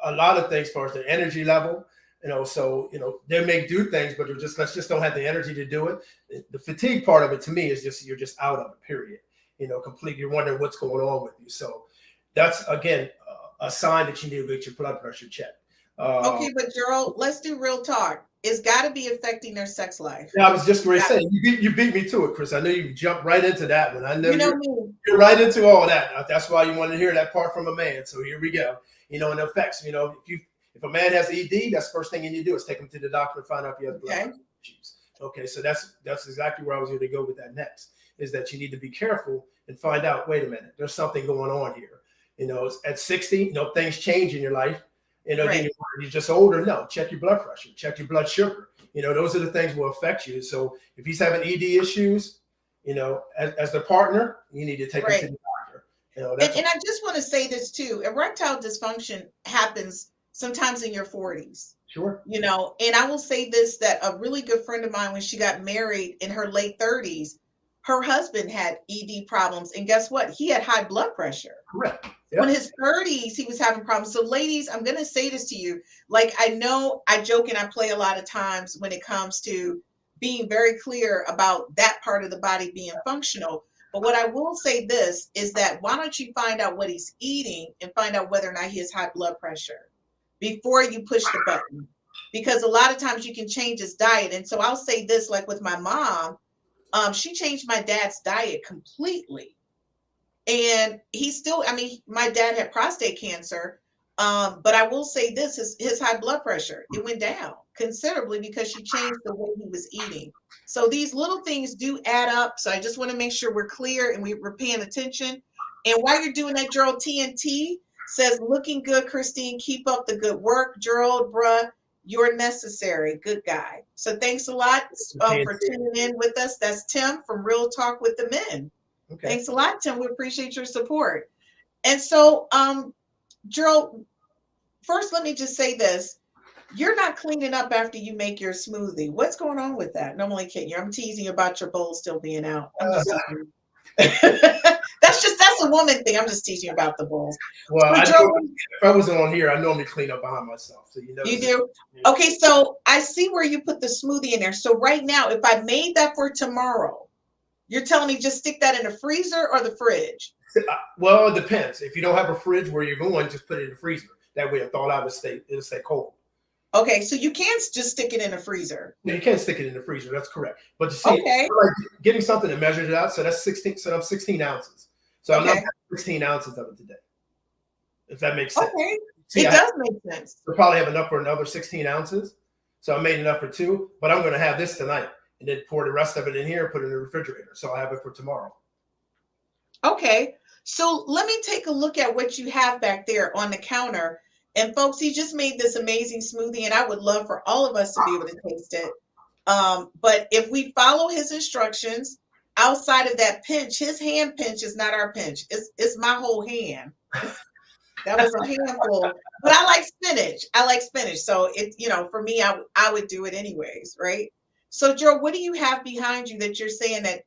S2: a lot of things as far as the energy level. So they may do things, but let's just don't have the energy to do it. The fatigue part of it to me is just you're just out of it. Period. Completely. You're wondering what's going on with you. So that's again a sign that you need to get your blood pressure checked.
S3: Okay, but Gerald, let's do real talk. It's got to be affecting their sex life.
S2: Yeah, I was just going to say, you beat me to it, Chris. I know you jumped right into that one. I know you're right into all that. That's why you wanted to hear that part from a man. So here we go. And it affects, if a man has ED, that's the first thing you need to do is take him to the doctor and find out if he has blood pressure issues. Okay, so that's exactly where I was going to go with that next, is that you need to be careful and find out, wait a minute, there's something going on here. At 60, things change in your life.
S3: Right.
S2: You're just older. No, check your blood pressure, check your blood sugar. Those are the things will affect you. So if he's having ED issues, as the partner, you need to take him to the doctor.
S3: And I just want to say this too: erectile dysfunction happens sometimes in your 40s.
S2: Sure.
S3: And I will say this: that a really good friend of mine, when she got married in her late 30s, her husband had ED problems, and guess what? He had high blood pressure.
S2: Correct. Yep.
S3: In his 30s, he was having problems. So ladies, I'm going to say this to you. Like, I know I joke and I play a lot of times when it comes to being very clear about that part of the body being functional. But what I will say this is that why don't you find out what he's eating and find out whether or not he has high blood pressure before you push the button? Because a lot of times you can change his diet. And so I'll say this, like with my mom, she changed my dad's diet completely. And he still, my dad had prostate cancer, but I will say this, his high blood pressure, it went down considerably because she changed the way he was eating. So these little things do add up. So I just want to make sure we're clear and we're paying attention. And while you're doing that, Gerald TNT says, looking good, Christine, keep up the good work. Gerald, bruh, you're necessary. Good guy. So thanks a lot for tuning in with us. That's Tim from Real Talk with the Men. Okay. Thanks a lot, Tim. We appreciate your support. And so, Gerald, first, let me just say this. You're not cleaning up after you make your smoothie. What's going on with that? No, I'm only kidding you. I'm teasing you about your bowl still being out. That's a woman thing. I'm just teasing you about the bowls.
S2: Well, if I wasn't on here, I normally clean up behind myself. So
S3: you do? Yeah. Okay, so I see where you put the smoothie in there. So right now, if I made that for tomorrow, you're telling me just stick that in the freezer or the fridge?
S2: Well, it depends. If you don't have a fridge where you're going, just put it in the freezer. That way, it thawed out, it'll stay cold.
S3: Okay, so you can't just stick it in the freezer.
S2: No, you can't stick it in the freezer. That's correct. But you see, like getting something to measure it out. So that's 16. So I'm 16 ounces. So I'm not having 16 ounces of it today. If that makes sense.
S3: Okay, see, it does make sense.
S2: We'll probably have enough for another 16 ounces. So I made enough for 2. But I'm going to have this tonight. And then pour the rest of it in here and put it in the refrigerator. So I'll have it for tomorrow.
S3: Okay. So let me take a look at what you have back there on the counter. And folks, he just made this amazing smoothie, and I would love for all of us to be able to taste it. But if we follow his instructions, outside of that pinch, his hand pinch is not our pinch. It's my whole hand. That was a handful. But I like spinach. So for me, I would do it anyways, right? So, Joe, what do you have behind you that you're saying that,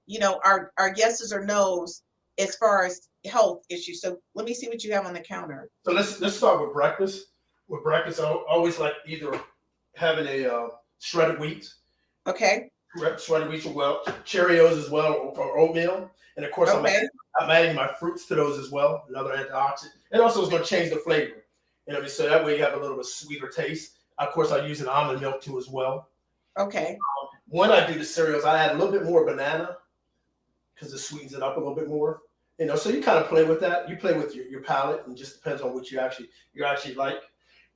S3: our yeses or nos as far as health issues? So let me see what you have on the counter. So
S2: let's start with breakfast. With breakfast, I always like either having a shredded wheat.
S3: Okay.
S2: Shredded wheat as well, Cheerios as well, or oatmeal. And of course, I'm adding my fruits to those as well, another antioxidant. And also it's going to change the flavor. So that way you have a little bit sweeter taste. Of course, I use an almond milk too as well.
S3: Okay.
S2: When I do the cereals, I add a little bit more banana because it sweetens it up a little bit more. So you kind of play with that. You play with your palate, and just depends on what you actually like.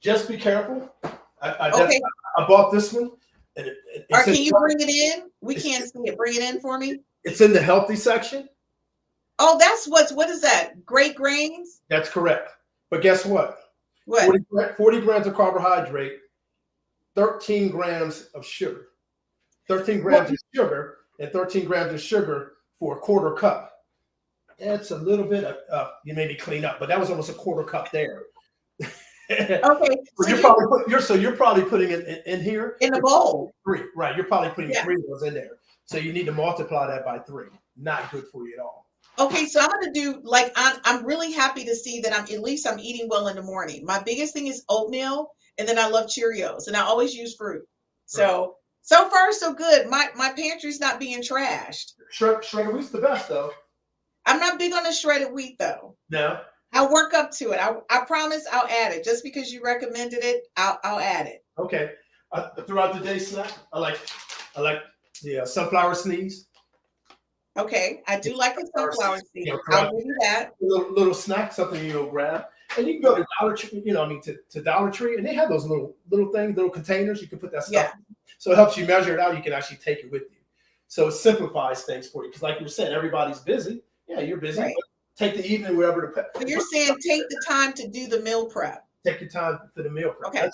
S2: Just be careful.
S3: Okay.
S2: I bought this one, and
S3: Or can you bring it in? We can't see it. Bring it in for me.
S2: It's in the healthy section.
S3: Oh, that's what is that? Great grains?
S2: That's correct. But guess what?
S3: What?
S2: 40 grams of carbohydrate, 13 grams of sugar. 13 grams of sugar and 13 grams of sugar for a quarter cup. That's a little bit of, you made me clean up, but that was almost a quarter cup there.
S3: Okay.
S2: So you're probably putting it in here.
S3: In the bowl.
S2: 3, right. You're probably putting 3 of those in there. So you need to multiply that by 3. Not good for you at all.
S3: Okay, so I'm gonna do I'm really happy to see that I'm eating well in the morning. My biggest thing is oatmeal, and then I love Cheerios, and I always use fruit. So far so good. My pantry's not being trashed.
S2: Shredded wheat's the best though.
S3: I'm not big on the shredded wheat though.
S2: No.
S3: I'll work up to it. I promise I'll add it. Just because you recommended it, I'll add it.
S2: Okay. Throughout the day snack, I like the sunflower seeds.
S3: Okay, I do like the sunflower seed. I'll give you that.
S2: Little snack, something you'll grab. And you can go to Dollar Tree, to Dollar Tree, and they have those little things, little containers. You can put that stuff in. So it helps you measure it out. You can actually take it with you. So it simplifies things for you. Because like you were saying, everybody's busy. Yeah, you're busy. Right. Take the evening wherever to.
S3: So you're saying take the time to do the meal prep.
S2: Take your time for the meal prep. Okay.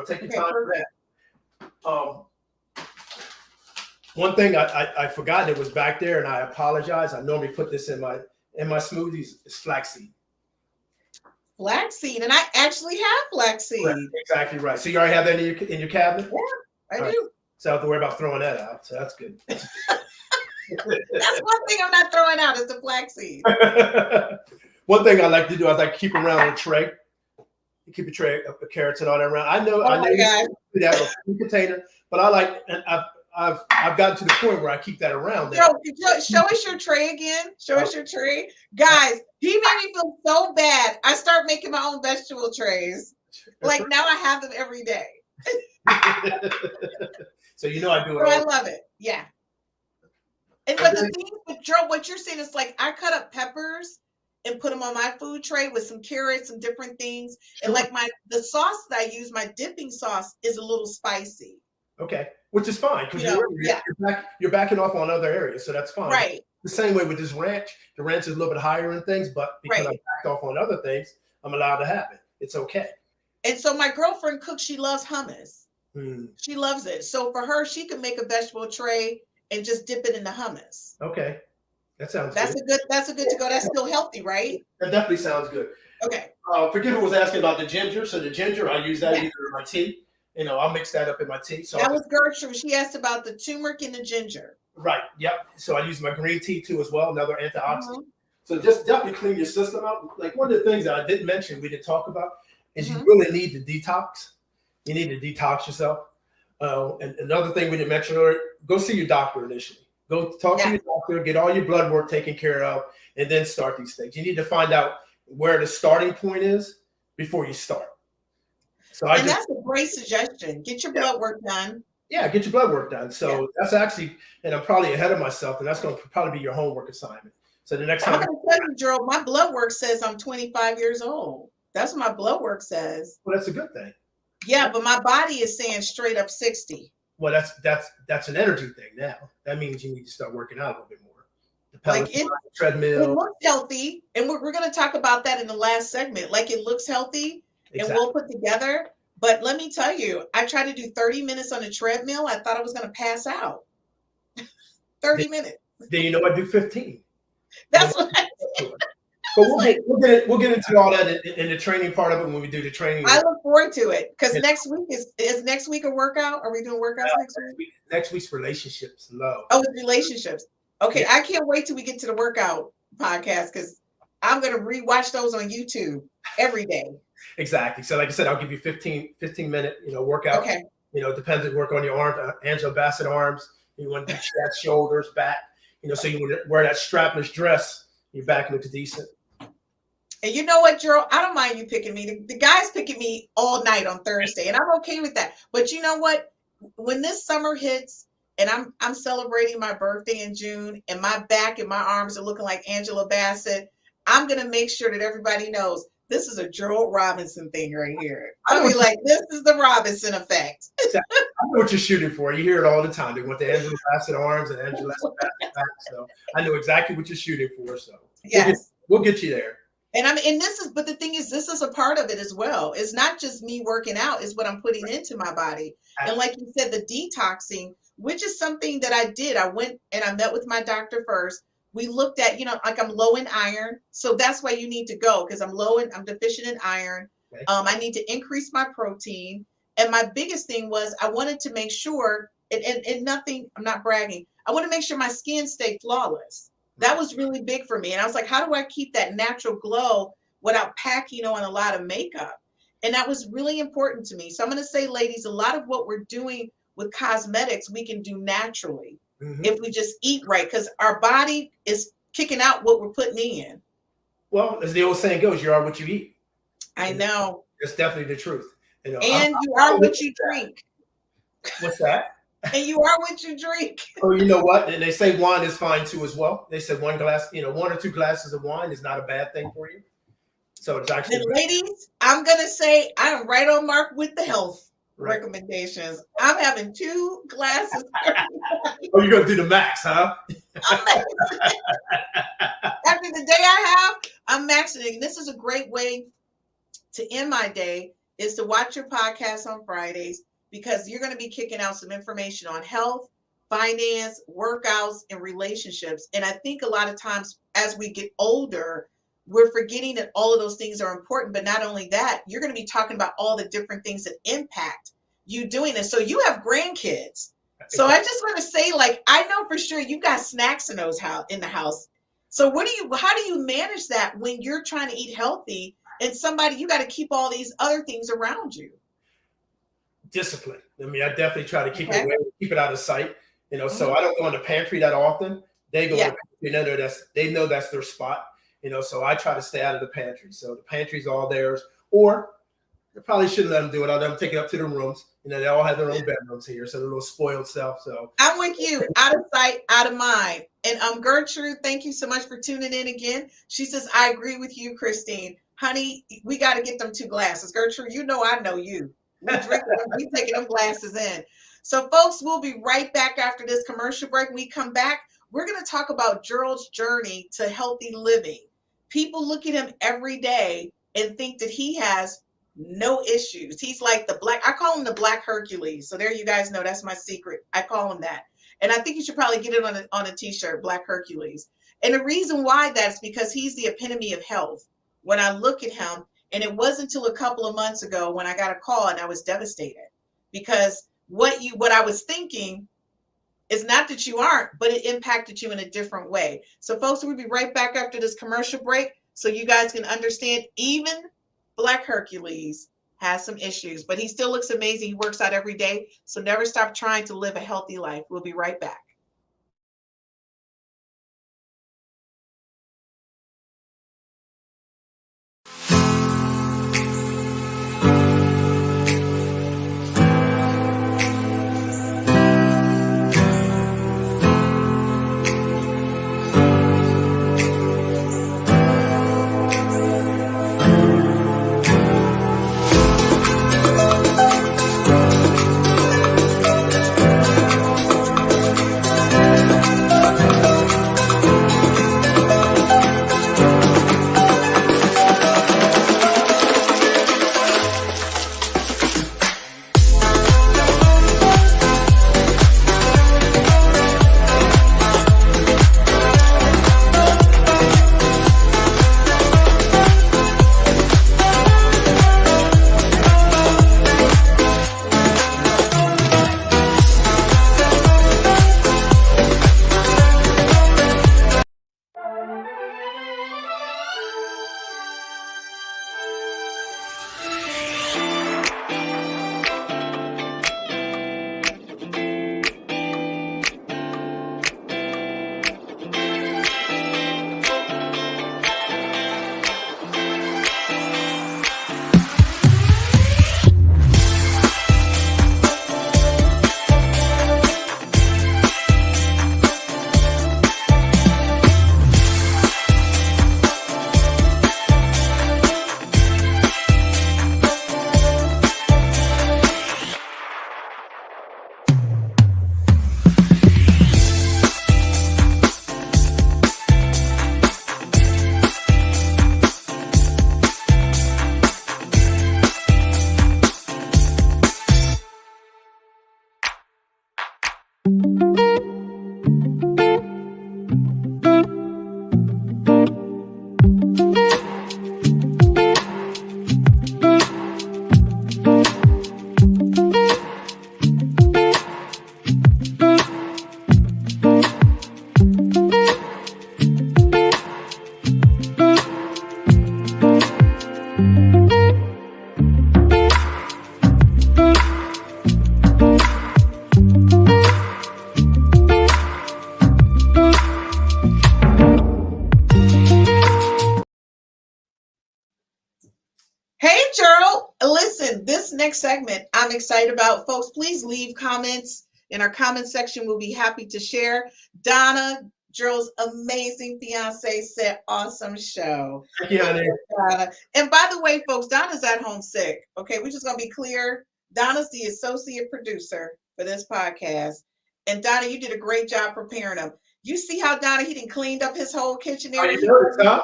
S2: Take your time for that. One thing I forgot it was back there, and I apologize. I normally put this in my smoothies. Is flaxseed.
S3: Flaxseed, and I actually have flaxseed.
S2: Right, exactly right. So you already have that in your cabinet?
S3: Yeah, I do.
S2: So I don't have to worry about throwing that out. So that's good.
S3: That's one thing I'm not throwing out is the flaxseed.
S2: One thing I like to do, I like to keep around a tray. You keep a tray of carrots and all that around. I know you do that in a container, but I like, and I've gotten to the point where I keep that around there.
S3: Show us your tray again. Show us your tray. Guys, he made me feel so bad. I start making my own vegetable trays. Like now I have them every day.
S2: So I do it.
S3: I love it. Yeah. And but the thing with Gerald, what you're saying is like I cut up peppers and put them on my food tray with some carrots and different things. Sure. And like the sauce that I use, my dipping sauce, is a little spicy.
S2: Okay, which is fine because you're backing off on other areas, so that's fine.
S3: Right.
S2: The same way with this ranch, the ranch is a little bit higher in things, but because I backed off on other things, I'm allowed to have it. It's okay. And
S3: so my girlfriend cooks. She loves hummus. She loves it. So for her, she can make a vegetable tray and just dip it in the hummus.
S2: Okay, that sounds.
S3: That's good. That's a good to go. That's still healthy, right?
S2: That definitely sounds good.
S3: Okay.
S2: Forget who was asking about the ginger. So the ginger, I use that either in my tea. I'll mix that up in my tea. So
S3: that was Gertrude. She asked about the turmeric and the ginger.
S2: Right. Yep. So I use my green tea too as well, another antioxidant. So just definitely clean your system out. Like one of the things that I didn't mention, we didn't talk about, is you really need to detox. You need to detox yourself. And another thing we didn't mention earlier, go see your doctor initially. Go talk to your doctor, get all your blood work taken care of, and then start these things. You need to find out where the starting point is before you start. So
S3: that's a great suggestion. Get your blood work done.
S2: Yeah, get your blood work done. So that's actually, and I'm probably ahead of myself, and that's going to probably be your homework assignment. So the next time.
S3: I'm going to tell you, Gerald, my blood work says I'm 25 years old. That's what my blood work says.
S2: Well, that's a good thing.
S3: Yeah, but my body is saying straight up 60.
S2: Well, that's an energy thing now. That means you need to start working out a little bit more. The treadmill.
S3: It looks healthy, and we're going to talk about that in the last segment. Like it looks healthy. Exactly. And we'll put together. But let me tell you, I tried to do 30 minutes on a treadmill. I thought I was going to pass out. 30 minutes.
S2: Then I do 15.
S3: That's what I did.
S2: But we'll get into all that in the training part of it when we do the training.
S3: I look forward to it because next week is next week a workout? Are we doing workouts next week?
S2: Next week's relationships, love.
S3: Oh, it's relationships. Okay, I can't wait till we get to the workout podcast because I'm going to rewatch those on YouTube every day.
S2: Exactly. So like I said, I'll give you 15 minute, workout. Okay. It depends on work on your arms, Angela Bassett arms. You want to do chest, shoulders, back, so you want to wear that strapless dress. Your back looks decent.
S3: And you know what, Gerald? I don't mind you picking me. The guy's picking me all night on Thursday, and I'm okay with that. But you know what? when this summer hits and I'm celebrating my birthday in June and my back and my arms are looking like Angela Bassett, I'm gonna make sure that everybody knows this is a Gerald Robinson thing right here. I mean, like, this is the Robinson effect.
S2: I know what you're shooting for. You hear it all the time. They want the Angela Bassett arms and Angela Bassett back. So I know exactly what you're shooting for. So
S3: yes,
S2: we'll get you there.
S3: And I mean, and this is, but the thing is, this is a part of it as well. It's not just me working out, it's what I'm putting into my body. And like you said, the detoxing, which is something that I did. I went and I met with my doctor first. We looked at, you know, like I'm low in iron. So that's why you need to go, because I'm deficient in iron.
S2: Okay.
S3: I need to increase my protein. And my biggest thing was I wanted to make sure, and nothing, I'm not bragging, I want to make sure my skin stayed flawless. That was really big for me. And I was like, how do I keep that natural glow without packing on a lot of makeup? And that was really important to me. So I'm going to say, ladies, a lot of what we're doing with cosmetics, we can do naturally if we just eat right, because our body is kicking out what we're putting in.
S2: Well, as the old saying goes, you are what you eat.
S3: I know.
S2: It's definitely the truth. You know,
S3: and you are what you drink.
S2: What's that?
S3: And you are what you drink.
S2: Oh, you know what? And they say wine is fine too as well. They said one glass, you know, 1 or 2 glasses of wine is not a bad thing for you. So it's actually.
S3: And ladies, I'm gonna say I'm right on mark with the health recommendations. I'm having 2 glasses.
S2: Oh, you're gonna do the max, huh?
S3: After the day I have, I'm maxing it. This is a great way to end my day, is to watch your podcast on Fridays, because you're going to be kicking out some information on health, finance, workouts, and relationships. And I think a lot of times as we get older, we're forgetting that all of those things are important. But not only that, you're going to be talking about all the different things that impact you doing this. So you have grandkids. So I just want to say, like, I know for sure you got snacks in the house. So how do you manage that when you're trying to eat healthy and you got to keep all these other things around you?
S2: Discipline. I mean, I definitely try to keep it away, keep it out of sight. You know, so I don't go in the pantry that often. They go in the pantry, they know that's their spot. You know, so I try to stay out of the pantry. So the pantry's all theirs. Or I probably shouldn't let them do it. I'll let them take it up to the rooms. You know, they all have their own bedrooms here, so they're a little spoiled self. So
S3: I'm with you. Out of sight, out of mind. And Gertrude, thank you so much for tuning in again. She says, I agree with you, Christine. Honey, we got to get them 2 glasses. Gertrude, you know I know you. We taking them glasses in. So, folks, we'll be right back after this commercial break. When we come back, we're going to talk about Gerald's journey to healthy living. People look at him every day and think that he has no issues. He's like I call him the Black Hercules. So there you guys know, that's my secret. I call him that. And I think you should probably get it on a t-shirt, Black Hercules. And the reason why that's because he's the epitome of health. When I look at him, and it wasn't until a couple of months ago when I got a call and I was devastated, because what I was thinking is not that you aren't, but it impacted you in a different way. So folks, we'll be right back after this commercial break so you guys can understand even Black Hercules has some issues, but he still looks amazing. He works out every day. So never stop trying to live a healthy life. We'll be right back. this next segment, I'm excited about. Folks, please leave comments in our comment section. We'll be happy to share. Donna, Gerald's amazing fiance, said, awesome show.
S2: Thank you, honey.
S3: Donna. And by the way, folks, Donna's at home sick. Okay, we're just going to be clear. Donna's the associate producer for this podcast. And Donna, you did a great job preparing him. You see how Donna, he done cleaned up his whole kitchen area.
S2: You noticed, huh?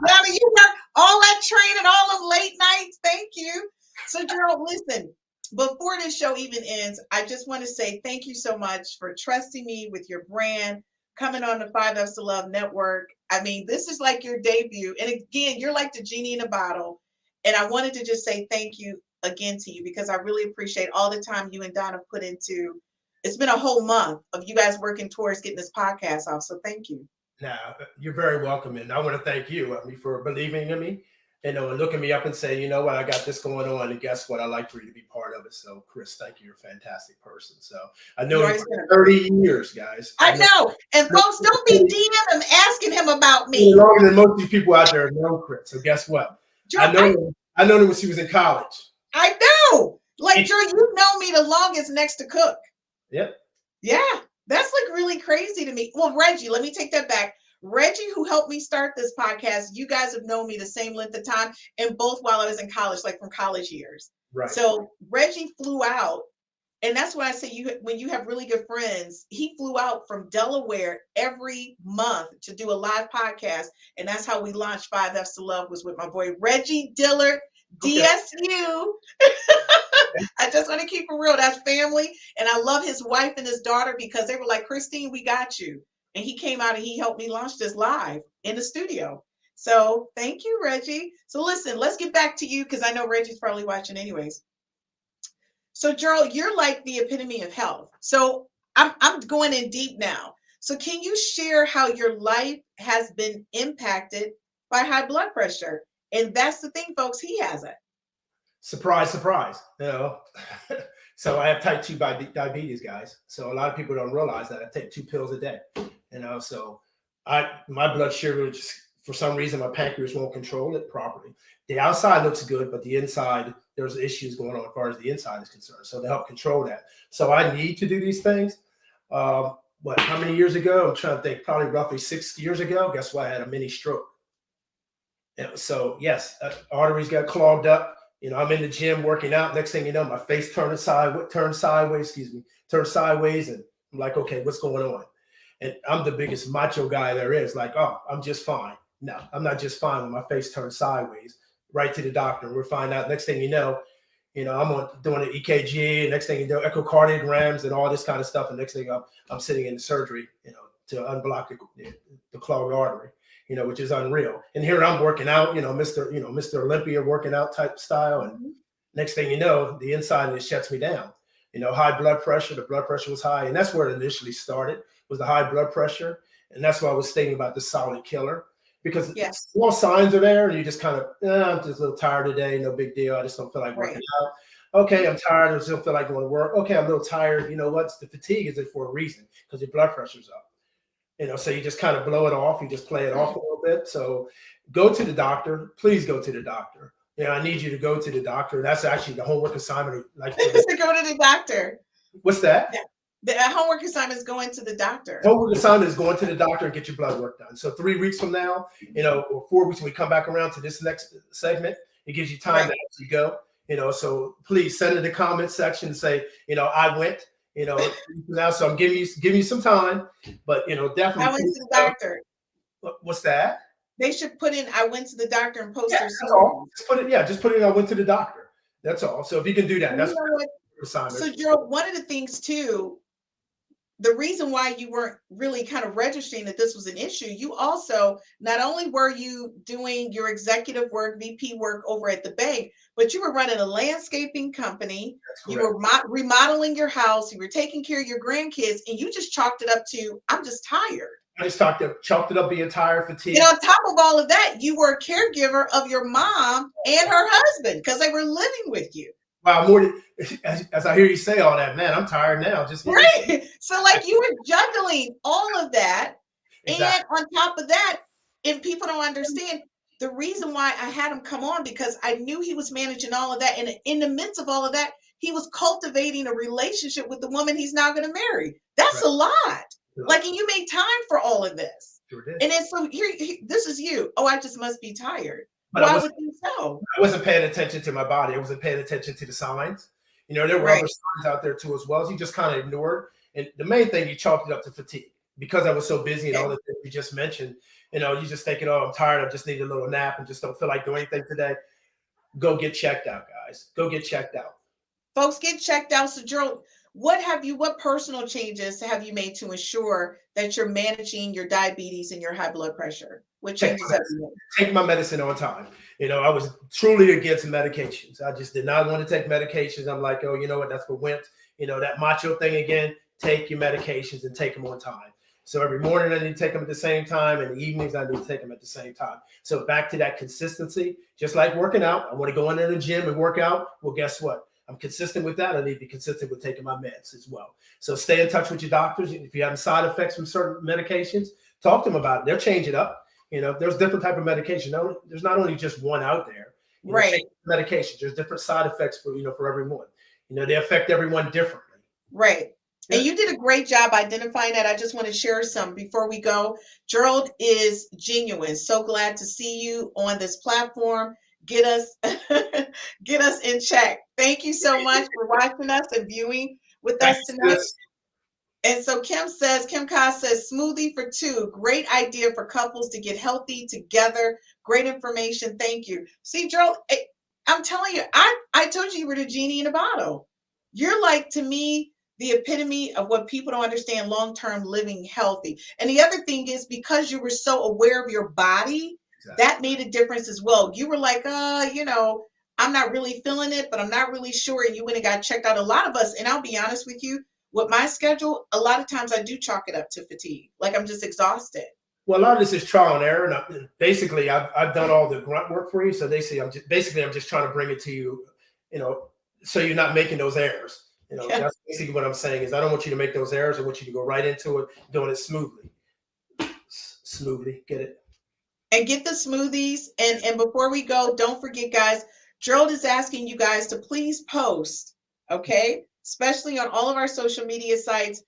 S3: Donna, you work all that training, all of late nights. Thank you. So, Gerald, listen, before this show even ends, I just want to say thank you so much for trusting me with your brand, coming on the 5F's to Love Network. I mean, this is like your debut. And again, you're like the genie in a bottle. And I wanted to just say thank you again to you, because I really appreciate all the time you and Donna put into. It's been a whole month of you guys working towards getting this podcast off. So thank you.
S2: Now, you're very welcome. And I want to thank you, for believing in me, and looking me up and saying, you know what, I got this going on. And guess what? I'd like for you to be part of it. So, Chris, thank you. You're a fantastic person. So I know you for 30 years, guys.
S3: I know. And folks, don't be DMing him, asking him about me.
S2: Longer than most of you people out there know Chris. So guess what? I know her when she was in college.
S3: I know. Like, Drew, you know me the longest next to Cook.
S2: Yep.
S3: Yeah. That's like really crazy to me. Well, Reggie, let me take that back. Reggie, who helped me start this podcast, you guys have known me the same length of time, and both while I was in college, like from college years.
S2: Right.
S3: So Reggie flew out, and that's why I say when you have really good friends, he flew out from Delaware every month to do a live podcast, and that's how we launched 5F's to Love, was with my boy Reggie Dillard, DSU. I just want to keep it real. That's family. And I love his wife and his daughter, because they were like, Christine, we got you. And he came out and he helped me launch this live in the studio. So thank you, Reggie. So listen, let's get back to you, because I know Reggie's probably watching anyways. So Gerald, you're like the epitome of health. So I'm going in deep now. So can you share how your life has been impacted by high blood pressure? And that's the thing, folks, he has it.
S2: Surprise, surprise. So I have type 2 diabetes, guys. So a lot of people don't realize that I take 2 pills a day. So my blood sugar, just for some reason, my pancreas won't control it properly. The outside looks good, but the inside, there's issues going on as far as the inside is concerned. So to help control that. So I need to do these things. How many years ago? I'm trying to think, probably roughly 6 years ago. Guess what? I had a mini stroke. So yes, arteries got clogged up. I'm in the gym working out. Next thing you know, my face turned sideways, and I'm like, okay, what's going on? And I'm the biggest macho guy there is. Like, oh, I'm just fine. No, I'm not just fine when my face turns sideways. Right to the doctor. We'll find out. Next thing you know, I'm doing an EKG. Next thing you know, echocardiograms and all this kind of stuff. And next thing I'm sitting in the surgery, to unblock the clogged artery, which is unreal. And here I'm working out, Mr. Olympia working out type style. And next thing you know, the inside just shuts me down. High blood pressure. The blood pressure was high, and that's where it initially started. Was the high blood pressure, and that's why I was stating about the silent killer, because small signs are there, and you just kind of, I'm just a little tired today, no big deal. I just don't feel like working out. Okay, I'm tired. I just don't feel like going to work. Okay, I'm a little tired. You know what? The fatigue is it for a reason, because your blood pressure's up. So you just kind of blow it off. You just play it off a little bit. So go to the doctor. Please go to the doctor. I need you to go to the doctor. That's actually the homework assignment. Like
S3: to go to the doctor.
S2: What's that?
S3: Yeah. The homework assignment is going to the doctor.
S2: Homework assignment is going to the doctor and get your blood work done. So 3 weeks from now, or 4 weeks when we come back around to this next segment, it gives you time to actually go. So please send in the comment section and say, I went. Now, so I'm giving you some time, but definitely.
S3: I went to the doctor.
S2: What's that?
S3: They should put in, I went to the doctor, and post their
S2: just put it. I went to the doctor. That's all. So if you can do that, that's assignment.
S3: So Gerald, one of the things too, the reason why you weren't really kind of registering that this was an issue, you also, not only were you doing your executive work, VP work over at the bank, but you were running a landscaping company. You were remodeling your house. You were taking care of your grandkids, and you just chalked it up to, I'm just tired.
S2: I just chalked it up being tired, fatigue.
S3: And on top of all of that, you were a caregiver of your mom and her husband, because they were living with you.
S2: Wow, more than, as I hear you say all that, man, I'm tired now. Just
S3: right. So like you were juggling all of that. Exactly. And on top of that, and people don't understand, the reason why I had him come on, because I knew he was managing all of that. And in the midst of all of that, he was cultivating a relationship with the woman he's now going to marry. That's
S2: Right.
S3: a lot.
S2: Sure.
S3: Like, and you made time for all of this.
S2: Sure did.
S3: And then so this is you. Oh, I just must be tired.
S2: But
S3: Why would you so?
S2: I wasn't paying attention to my body. I wasn't paying attention to the signs. You know, there were
S3: Right.
S2: other signs out there too as well. So you just kind of ignored. And the main thing, you chalked it up to fatigue because I was so busy and all the things you just mentioned. You know, you just thinking, oh, I'm tired. I just need a little nap and just don't feel like doing anything today. Go get checked out, guys. Go get checked out.
S3: Folks, get checked out. So, Gerald, what personal changes have you made to ensure that you're managing your diabetes and your high blood pressure? What changes have you made?
S2: Take my medicine on time. You know, I was truly against medications. I just did not want to take medications. I'm like, oh, you know what? That's for wimps. You know, that macho thing again. Take your medications and take them on time. So every morning I need to take them at the same time, and the evenings I need to take them at the same time. So back to that consistency, just like working out. I want to go in the gym and work out. Well, guess what? I'm consistent with that. I need to be consistent with taking my meds as well. So stay in touch with your doctors. If you have side effects from certain medications, talk to them about it. They'll change it up. You know, there's different type of medication. No, there's not only just one out there. You know,
S3: Right.
S2: Medications. There's different side effects for everyone. You know, they affect everyone differently.
S3: Right. And you did a great job identifying that. I just want to share some before we go. Gerald is genuine. So glad to see you on this platform. Get us in check. Thank you so much for watching us and viewing with us tonight. And so Kim Ka says, smoothie for two. Great idea for couples to get healthy together. Great information. Thank you. See, Gerald, I'm telling you, I told you were the genie in a bottle. You're like, to me, the epitome of what people don't understand, long-term living healthy. And the other thing is, because you were so aware of your body, that made a difference as well. You were like, you know, I'm not really feeling it, but I'm not really sure. And you went and got checked out. A lot of us, and I'll be honest with you, with my schedule, a lot of times I do chalk it up to fatigue. Like, I'm just exhausted.
S2: Well, a lot of this is trial and error. And basically, I've done all the grunt work for you. So they say I'm just trying to bring it to you, you know, so you're not making those errors. You know, that's basically what I'm saying is I don't want you to make those errors. I want you to go right into it, doing it smoothly. Smoothly, get it?
S3: And get the smoothies. And before we go, don't forget, guys, Gerald is asking you guys to please post, okay? Especially on all of our social media sites.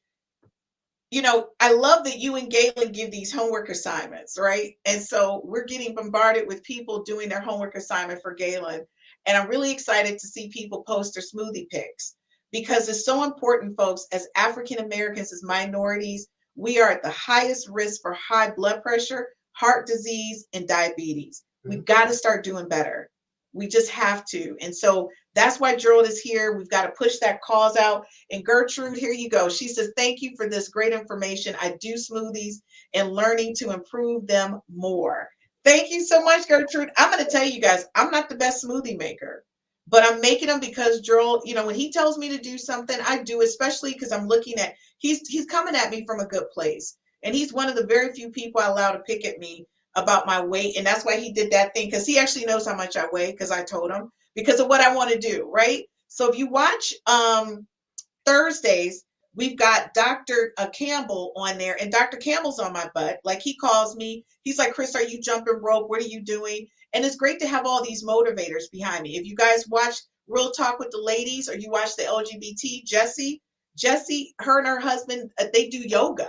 S3: You know, I love that you and Galen give these homework assignments, right? And so we're getting bombarded with people doing their homework assignment for Galen. And I'm really excited to see people post their smoothie pics, because it's so important, folks. As African Americans, as minorities, we are at the highest risk for high blood pressure, heart disease, and diabetes. We've got to start doing better. We just have to. And so that's why Gerald is here. We've got to push that cause out. And Gertrude, here you go. She says, thank you for this great information. I do smoothies and learning to improve them more. Thank you so much, Gertrude. I'm going to tell you guys, I'm not the best smoothie maker, but I'm making them because Gerald, you know, when he tells me to do something, I do, especially because I'm looking at, he's coming at me from a good place. And he's one of the very few people I allow to pick at me about my weight. And that's why he did that thing, because he actually knows how much I weigh, because I told him, because of what I want to do, right? So if you watch Thursdays, we've got Dr. Campbell on there, and Dr. Campbell's on my butt. Like, he calls me, he's like, Chris, are you jumping rope? What are you doing? And it's great to have all these motivators behind me. If you guys watch Real Talk with the Ladies, or you watch the LGBT, Jessie, her and her husband, they do yoga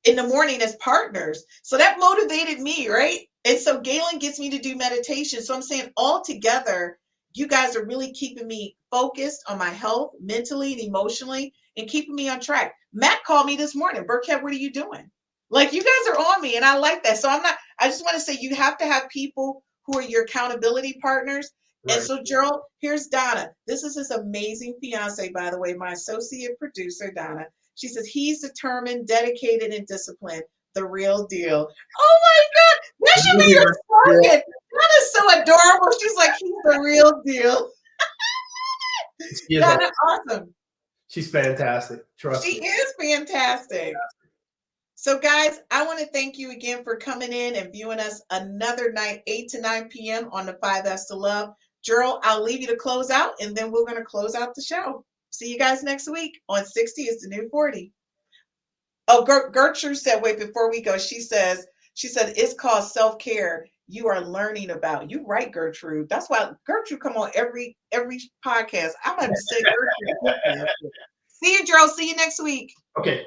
S3: in the morning as partners. So that motivated me, right? And so Galen gets me to do meditation. So I'm saying, all together, you guys are really keeping me focused on my health, mentally and emotionally, and keeping me on track. Matt called me this morning. Burkhead, what are you doing? Like, you guys are on me, and I like that. So I just want to say, you have to have people who are your accountability partners. Right. And so, Gerald, here's Donna. This is his amazing fiance, by the way, my associate producer, Donna. She says, he's determined, dedicated, and disciplined. The real deal. Oh my God. That should be your slogan. That is so adorable. She's like, he's the real deal. Donna, awesome.
S2: She's fantastic. Trust me.
S3: She is fantastic. So, guys, I want to thank you again for coming in and viewing us another night, 8 to 9 p.m. on the 5S to Love. Gerald, I'll leave you to close out, and then we're going to close out the show. See you guys next week on 60 is the New 40. Oh, Gertrude said, wait, before we go, she said, it's called self-care. you are learning about. You right, Gertrude. That's why Gertrude come on every podcast. I'm going to say Gertrude. See you, Gerald. See you next week.
S2: Okay.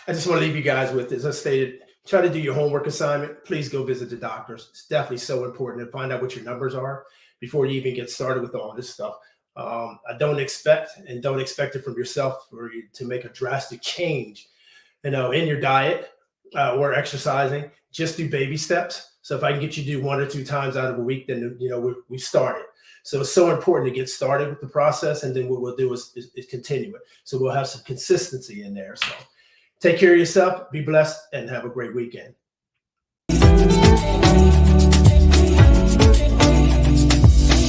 S2: I just want to leave you guys with, as I stated, try to do your homework assignment. Please go visit the doctors. It's definitely so important to find out what your numbers are before you even get started with all this stuff. I don't expect it from yourself for you to make a drastic change, in your diet or exercising. Just do baby steps. So if I can get you to do 1 or 2 times out of a week, then we started. So it's so important to get started with the process, and then what we'll do is continue it. So we'll have some consistency in there. So take care of yourself, be blessed, and have a great weekend.